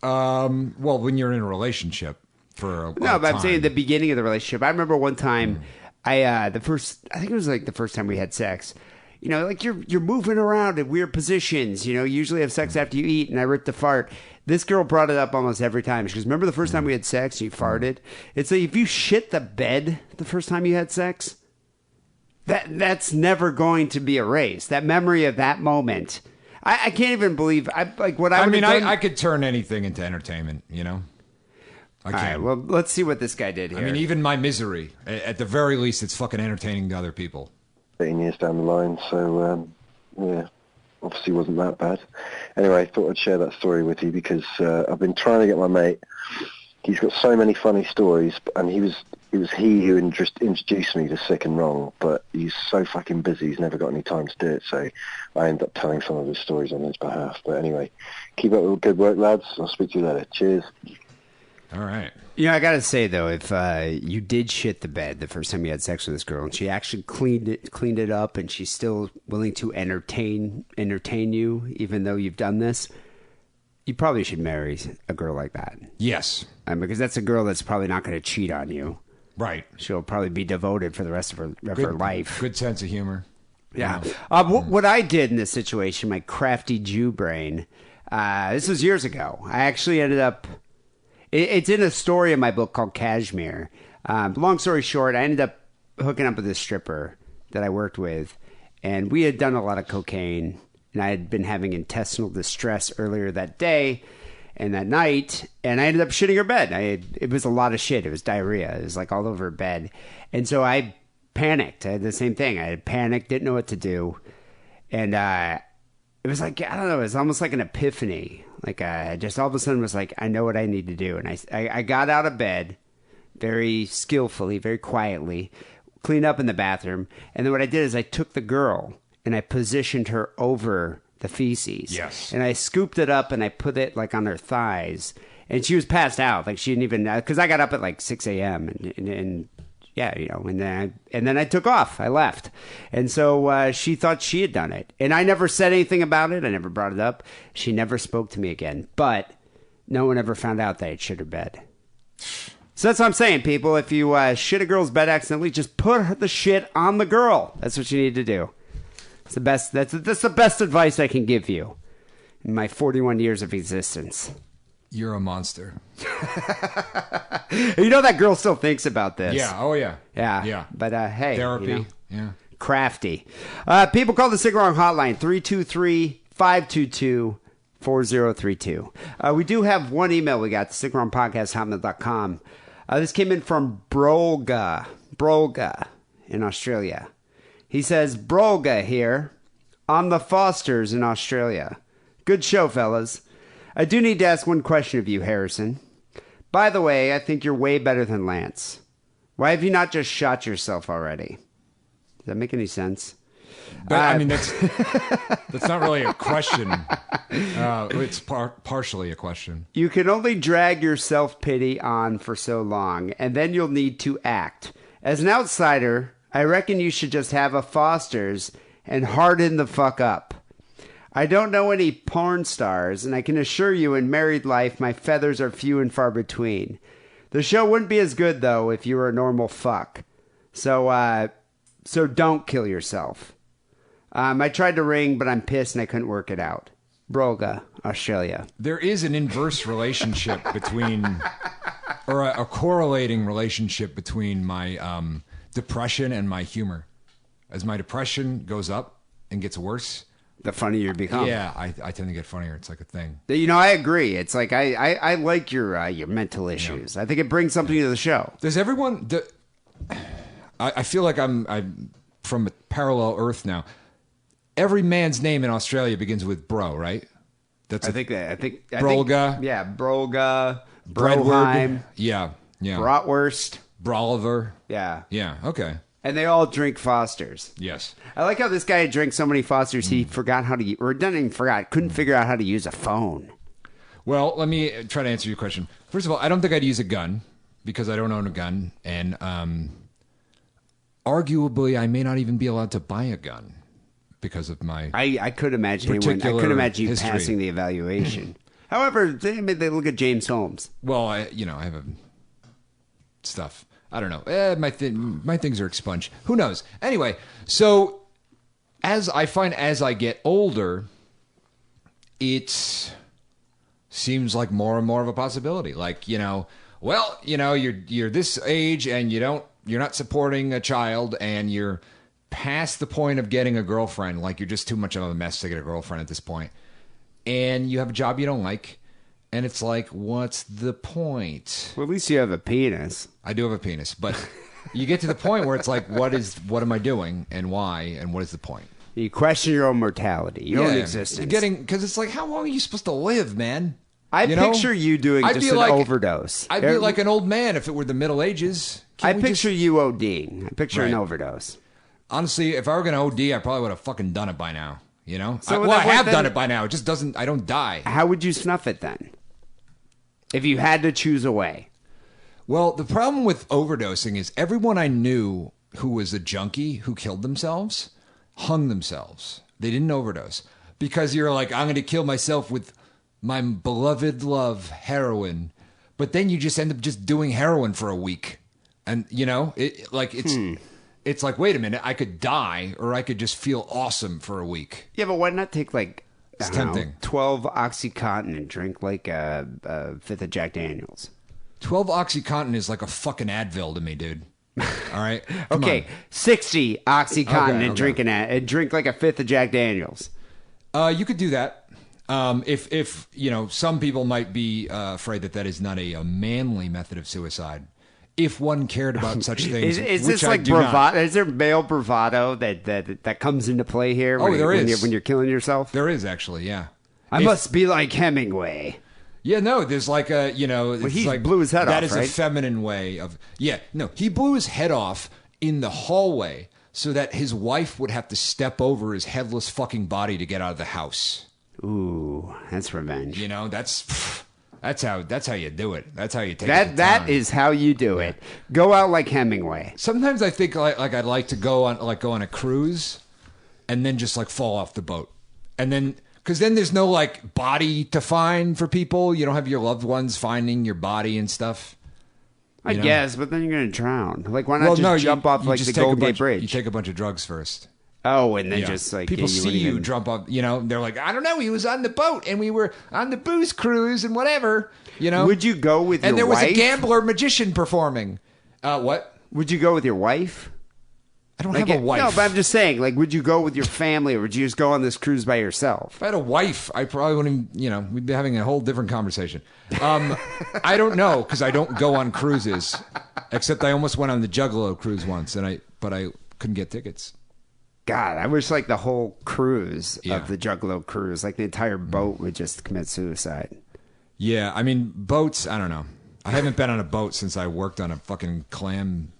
Well, when you're in a relationship for a No, but time. I'm saying the beginning of the relationship. I remember one time, I think it was like the first time we had sex. You know, like you're moving around in weird positions. You know, you usually have sex after you eat, and I ripped a fart. This girl brought it up almost every time. She goes, "Remember the first time we had sex? You farted." It's like if you shit the bed the first time you had sex, that's never going to be erased. That memory of that moment, I can't even believe. I could turn anything into entertainment. You know, I can. All right, well, let's see what this guy did here. I mean, even my misery. At the very least, it's fucking entertaining to other people. 18 years down the line, so obviously wasn't that bad. Anyway, I thought I'd share that story with you because I've been trying to get my mate. He's got so many funny stories, and it was he who introduced me to Sick and Wrong, but he's so fucking busy, he's never got any time to do it, so I end up telling some of his stories on his behalf. But anyway, keep up with good work, lads. I'll speak to you later. Cheers. All right. You know, I gotta say though, if you did shit the bed the first time you had sex with this girl, and she actually cleaned it up, and she's still willing to entertain you, even though you've done this, you probably should marry a girl like that. Yes, because that's a girl that's probably not going to cheat on you. Right. She'll probably be devoted for the rest of her life. Good sense of humor. Yeah. What I did in this situation, my crafty Jew brain, this was years ago. I actually ended up. It's in a story in my book called Kashmir. Long story short, I ended up hooking up with this stripper that I worked with, and we had done a lot of cocaine, and I had been having intestinal distress earlier that day and that night, and I ended up shitting her bed. It was a lot of shit. It was diarrhea. It was like all over her bed. And so I panicked. I had the same thing. I had panicked, didn't know what to do. And it was like, I don't know, it was almost like an epiphany. Like, just all of a sudden was like, I know what I need to do. And I got out of bed very skillfully, very quietly, cleaned up in the bathroom. And then what I did is I took the girl and I positioned her over the feces. Yes. And I scooped it up and I put it like on her thighs. And she was passed out. Like she didn't even, because I got up at like 6 a.m. and yeah, you know, and then I took off. I left. And so she thought she had done it. And I never said anything about it. I never brought it up. She never spoke to me again. But no one ever found out that I'd shit her bed. So that's what I'm saying, people. If you shit a girl's bed accidentally, just put the shit on the girl. That's what you need to do. It's the best. That's the best advice I can give you in my 41 years of existence. You're a monster. You know that girl still thinks about this. Yeah. Oh, yeah. Yeah. Yeah. But, hey. Therapy. You know, yeah. Crafty. People call the Sick Wrong hotline, 323-522-4032. We do have one email we got, sickwrongpodcast@hotmail.com. This came in from Brolga in Australia. He says, Brolga here on the Fosters in Australia. Good show, fellas. I do need to ask one question of you, Harrison. By the way, I think you're way better than Lance. Why have you not just shot yourself already? Does that make any sense? But, I mean, that's not really a question. It's partially a question. You can only drag your self-pity on for so long, and then you'll need to act. As an outsider, I reckon you should just have a Foster's and harden the fuck up. I don't know any porn stars, and I can assure you in married life my feathers are few and far between. The show wouldn't be as good, though, if you were a normal fuck. So don't kill yourself. I tried to ring, but I'm pissed and I couldn't work it out. Brolga, Australia. There is an inverse relationship between, or a correlating relationship between my depression and my humor. As my depression goes up and gets worse, the funnier you become. Yeah, I tend to get funnier. It's like a thing. You know, I agree. It's like I like your mental issues. Yeah. I think it brings something to the show. Does everyone? I feel like I'm from a parallel Earth now. Every man's name in Australia begins with bro, right? That's I think Brolga. Yeah, Brolga, Breadward. Broheim, Yeah. Bratwurst. Broliver. Yeah. Yeah. Okay. And they all drink Fosters. Yes. I like how this guy drinks so many Fosters, he forgot how to, or didn't even forgot, couldn't figure out how to use a phone. Well, let me try to answer your question. First of all, I don't think I'd use a gun because I don't own a gun. And arguably, I may not even be allowed to buy a gun because of my I could imagine you history. passing the evaluation. However, they look at James Holmes. Well, I have stuff. I don't know. My things are expunged. Who knows? Anyway, so as I get older, it seems like more and more of a possibility. Like, you're this age and you're not supporting a child and you're past the point of getting a girlfriend. Like, you're just too much of a mess to get a girlfriend at this point. And you have a job you don't like. And it's like, what's the point? Well, at least you have a penis. I do have a penis, but you get to the point where it's like, what am I doing and why and what is the point? You question your own mortality, your own existence. Because it's like, how long are you supposed to live, man? I picture you doing just an overdose. I'd be like an old man if it were the Middle Ages. I picture you ODing. I picture an overdose. Honestly, if I were going to OD, I probably would have fucking done it by now. You know? So I have done it by now. It just doesn't, I don't die. How would you snuff it then? If you had to choose a way. Well, the problem with overdosing is everyone I knew who was a junkie who killed themselves hung themselves. They didn't overdose. Because you're like, I'm going to kill myself with my beloved love, heroin. But then you just end up just doing heroin for a week. And, it's like, wait a minute, I could die or I could just feel awesome for a week. Yeah, but why not take it's tempting. 12 Oxycontin and drink like a fifth of Jack Daniels. 12 Oxycontin is like a fucking Advil to me, dude. All right? Okay, 60 Oxycontin and drink like a fifth of Jack Daniels. You could do that. If some people might be afraid that is not a manly method of suicide. If one cared about such things, is which this like bravado? Is there male bravado that comes into play here? There is when you're killing yourself. There is actually, yeah. I must be like Hemingway. Yeah, no, there's like he blew his head off. That is right? a feminine way of. Yeah, no, he blew his head off in the hallway so that his wife would have to step over his headless fucking body to get out of the house. Ooh, that's revenge. That's how you do it. That's how you take that. it. That is how you do it. Go out like Hemingway. Sometimes I think like I'd like to go on a cruise, and then just like fall off the boat, and then because then there's no like body to find for people. You don't have your loved ones finding your body and stuff. I guess, but then you're gonna drown. Like why not jump off like the Golden Gate Bridge? You take a bunch of drugs first. Oh, and then just like people see you jump up, they're like, I don't know, he was on the boat and we were on the booze cruise and whatever, Would you go with your wife? And there was a gambler magician performing. What? Would you go with your wife? I don't have a wife. No, but I'm just saying, like, would you go with your family or would you just go on this cruise by yourself? If I had a wife, I probably wouldn't, we'd be having a whole different conversation. I don't know, because I don't go on cruises, except I almost went on the Juggalo cruise once, but I couldn't get tickets. God, I wish like the whole cruise of the Juggalo cruise, like the entire boat would just commit suicide. Yeah, I mean, boats, I don't know. I haven't been on a boat since I worked on a fucking clam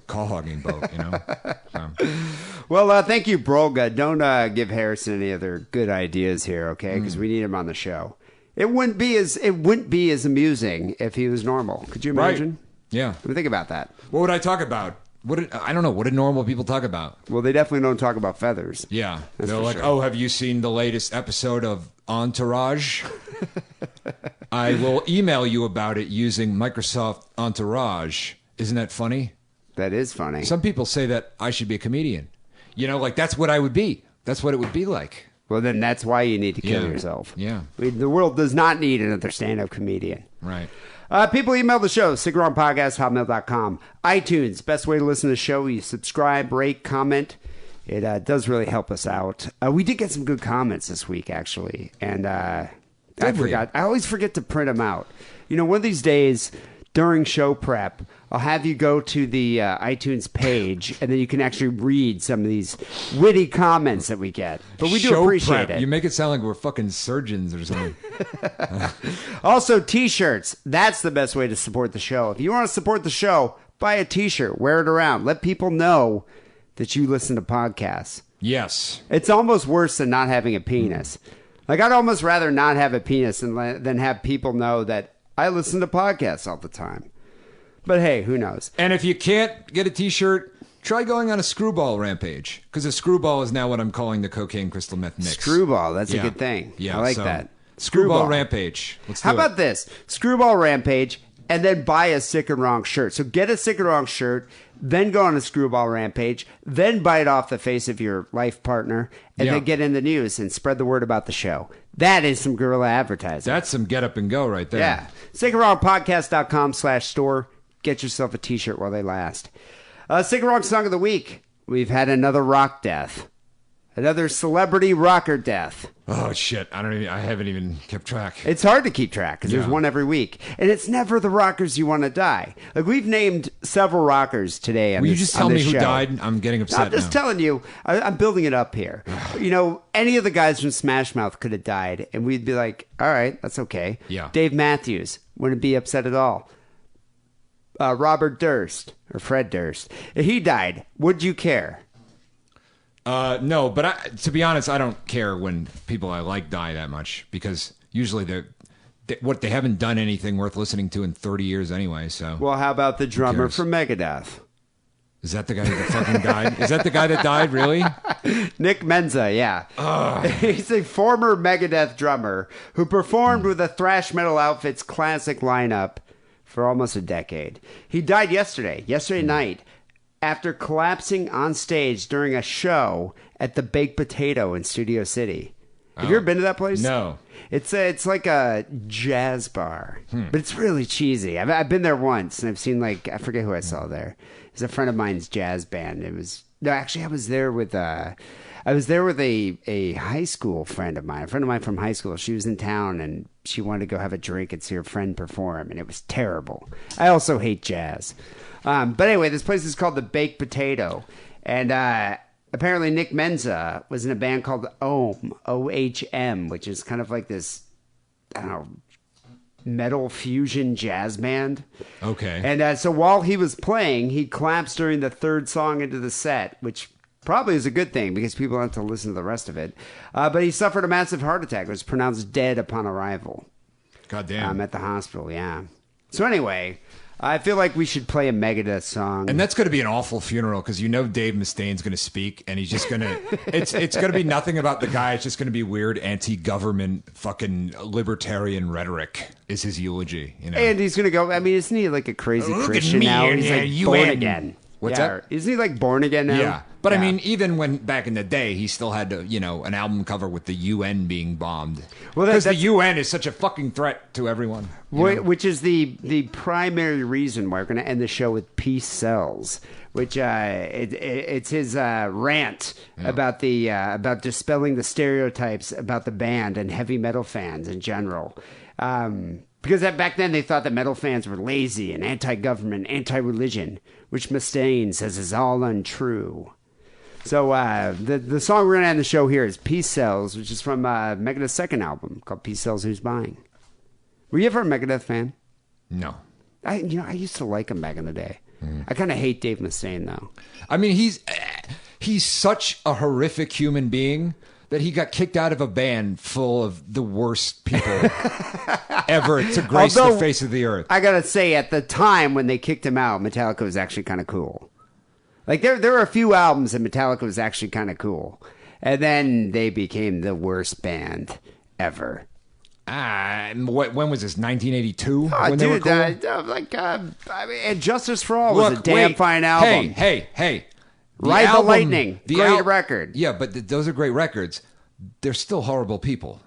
call hogging boat, So. Well, thank you, Brolga. Don't give Harrison any other good ideas here, okay? Because we need him on the show. It wouldn't be as amusing if he was normal. Could you imagine? Right. Yeah. Think about that. What would I talk about? I don't know. What do normal people talk about? Well, they definitely don't talk about feathers. Yeah. That's They're like, sure. have you seen the latest episode of Entourage? I will email you about it using Microsoft Entourage. Isn't that funny? That is funny. Some people say that I should be a comedian. Like that's what I would be. That's what it would be like. Well, then that's why you need to kill yourself. Yeah. The world does not need another stand-up comedian. Right. People email the show, sickandwrongpodcast@hotmail.com. iTunes, best way to listen to the show. You subscribe, rate, comment. It does really help us out. We did get some good comments this week, actually. And I forgot. I always forget to print them out. One of these days, during show prep, I'll have you go to the iTunes page, and then you can actually read some of these witty comments that we get. But we do Show appreciate prep. it. You make it sound like we're fucking surgeons or something. Also, T-shirts. That's the best way to support the show. If you want to support the show, buy a T-shirt. Wear it around. Let people know that you listen to podcasts. Yes. It's almost worse than not having a penis. Like, I'd almost rather not have a penis than have people know that I listen to podcasts all the time. But hey, who knows? And if you can't get a T-shirt, try going on a screwball rampage. Because a screwball is now what I'm calling the cocaine crystal meth mix. Screwball, that's Yeah. a good thing. Yeah, I like so that. Screwball rampage. Let's do How it. about this? Screwball rampage, and then buy a Sick and Wrong shirt. So get a Sick and Wrong shirt, then go on a screwball rampage, then bite off the face of your life partner, and Yeah. then get in the news and spread the word about the show. That is some guerrilla advertising. That's some get up and go right there. Yeah. SickandWrongPodcast.com/store. Get yourself a T-shirt while they last. Sick and Wrong Song of the Week. We've had another rock death. Another celebrity rocker death. Oh shit! I haven't even kept track. It's hard to keep track because there's Yeah. one every week, and it's never the rockers you want to die. Like, we've named several rockers today. Will you just tell me who died? I'm getting upset I'm just now. telling you. I'm building it up here. Any of the guys from Smashmouth could have died, and we'd be like, all right, that's okay. Yeah. Dave Matthews wouldn't be upset at all. Robert Durst, or Fred Durst, if he died, would you care? No, but to be honest, I don't care when people I like die that much because usually they haven't done anything worth listening to in 30 years anyway. So, Well, how about the drummer cares? from Megadeth? Is that the guy that fucking died? Is that the guy that died? Really? Nick Menza, yeah. He's a former Megadeth drummer who performed with the thrash metal outfit's classic lineup for almost a decade. He died yesterday night, after collapsing on stage during a show at the Baked Potato in Studio City. Have you ever been to that place? No. It's like a jazz bar, but it's really cheesy. I've been there once, and I've seen, like, I forget who I saw there. It was a friend of mine's jazz band. I was there with a high school friend of mine. A friend of mine from high school. She was in town, and she wanted to go have a drink and see her friend perform, and it was terrible. I also hate jazz. But anyway, this place is called the Baked Potato, and apparently Nick Menza was in a band called Ohm, O-H-M, which is kind of like this, I don't know, metal fusion jazz band. Okay. And so while he was playing, he collapsed during the third song into the set, which probably is a good thing because people don't have to listen to the rest of it. But he suffered a massive heart attack. Was pronounced dead upon arrival. God damn. At the hospital, yeah. So anyway, I feel like we should play a Megadeth song. And that's going to be an awful funeral because Dave Mustaine's going to speak and he's just going to it's going to be nothing about the guy. It's just going to be weird anti-government fucking libertarian rhetoric is his eulogy. And he's going to go, I mean, isn't he like a crazy Look at Christian me, now? He's yeah, like UN. born again. What's Yeah, that? Isn't he like born again now? Yeah. But I Yeah. mean, even when back in the day, he still had to, an album cover with the UN being bombed. Well, because the that's- UN is such a fucking threat to everyone. you know? Which is the primary reason why we're going to end the show with Peace Sells, which it's his rant about about dispelling the stereotypes about the band and heavy metal fans in general. Because back then they thought that metal fans were lazy and anti-government, anti-religion, which Mustaine says is all untrue. So the song we're going to end the show here is Peace Sells, which is from Megadeth's second album called Peace Sells, Who's Buying? Were you ever a Megadeth fan? No. I used to like him back in the day. I kind of hate Dave Mustaine, though. I mean, he's such a horrific human being that he got kicked out of a band full of the worst people ever to grace the face of the earth. I gotta say, at the time when they kicked him out, Metallica was actually kind of cool. Like, there were a few albums that Metallica was actually kind of cool. And then they became the worst band ever. When was this? 1982? Oh, when they were dude, cool? And Justice for All was a damn fine album. Hey. Ride the Lightning, great record. Yeah, but those are great records. They're still horrible people.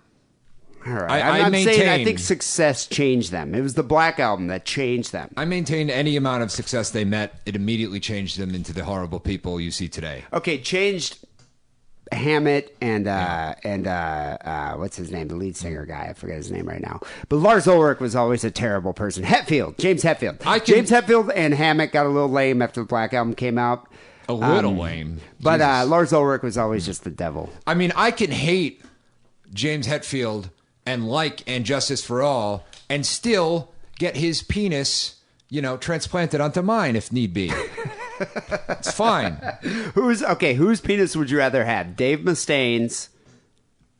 All right. I'm saying I think success changed them. It was the Black Album that changed them. I maintain any amount of success they met, it immediately changed them into the horrible people you see today. Okay, changed Hammett and what's his name? The lead singer guy. I forget his name right now. But Lars Ulrich was always a terrible person. James Hetfield. James Hetfield and Hammett got a little lame after the Black Album came out. A little lame. But Lars Ulrich was always just the devil. I mean, I can hate James Hetfield and Justice for All and still get his penis, transplanted onto mine if need be. It's fine. Whose penis would you rather have? Dave Mustaine's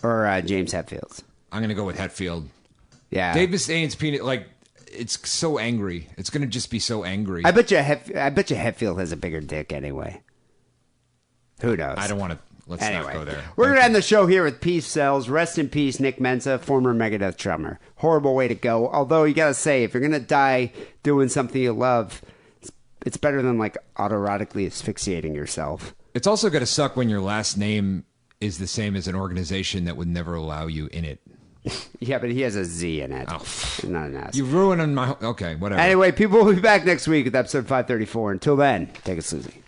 or James Hetfield's? I'm going to go with Hetfield. Yeah. Dave Mustaine's penis, it's so angry. It's going to just be so angry. I bet you Hetfield has a bigger dick anyway. Who knows? I don't want to. Let's not go there. We're going to end the show here with Peace Sells. Rest in peace, Nick Menza, former Megadeth drummer. Horrible way to go. Although, you got to say, if you're going to die doing something you love, it's better than, autoerotically asphyxiating yourself. It's also going to suck when your last name is the same as an organization that would never allow you in it. Yeah, but he has a Z in it. Oh. Not an S. You ruined my... Okay, whatever. Anyway, people will be back next week with episode 534. Until then, take it sleazy.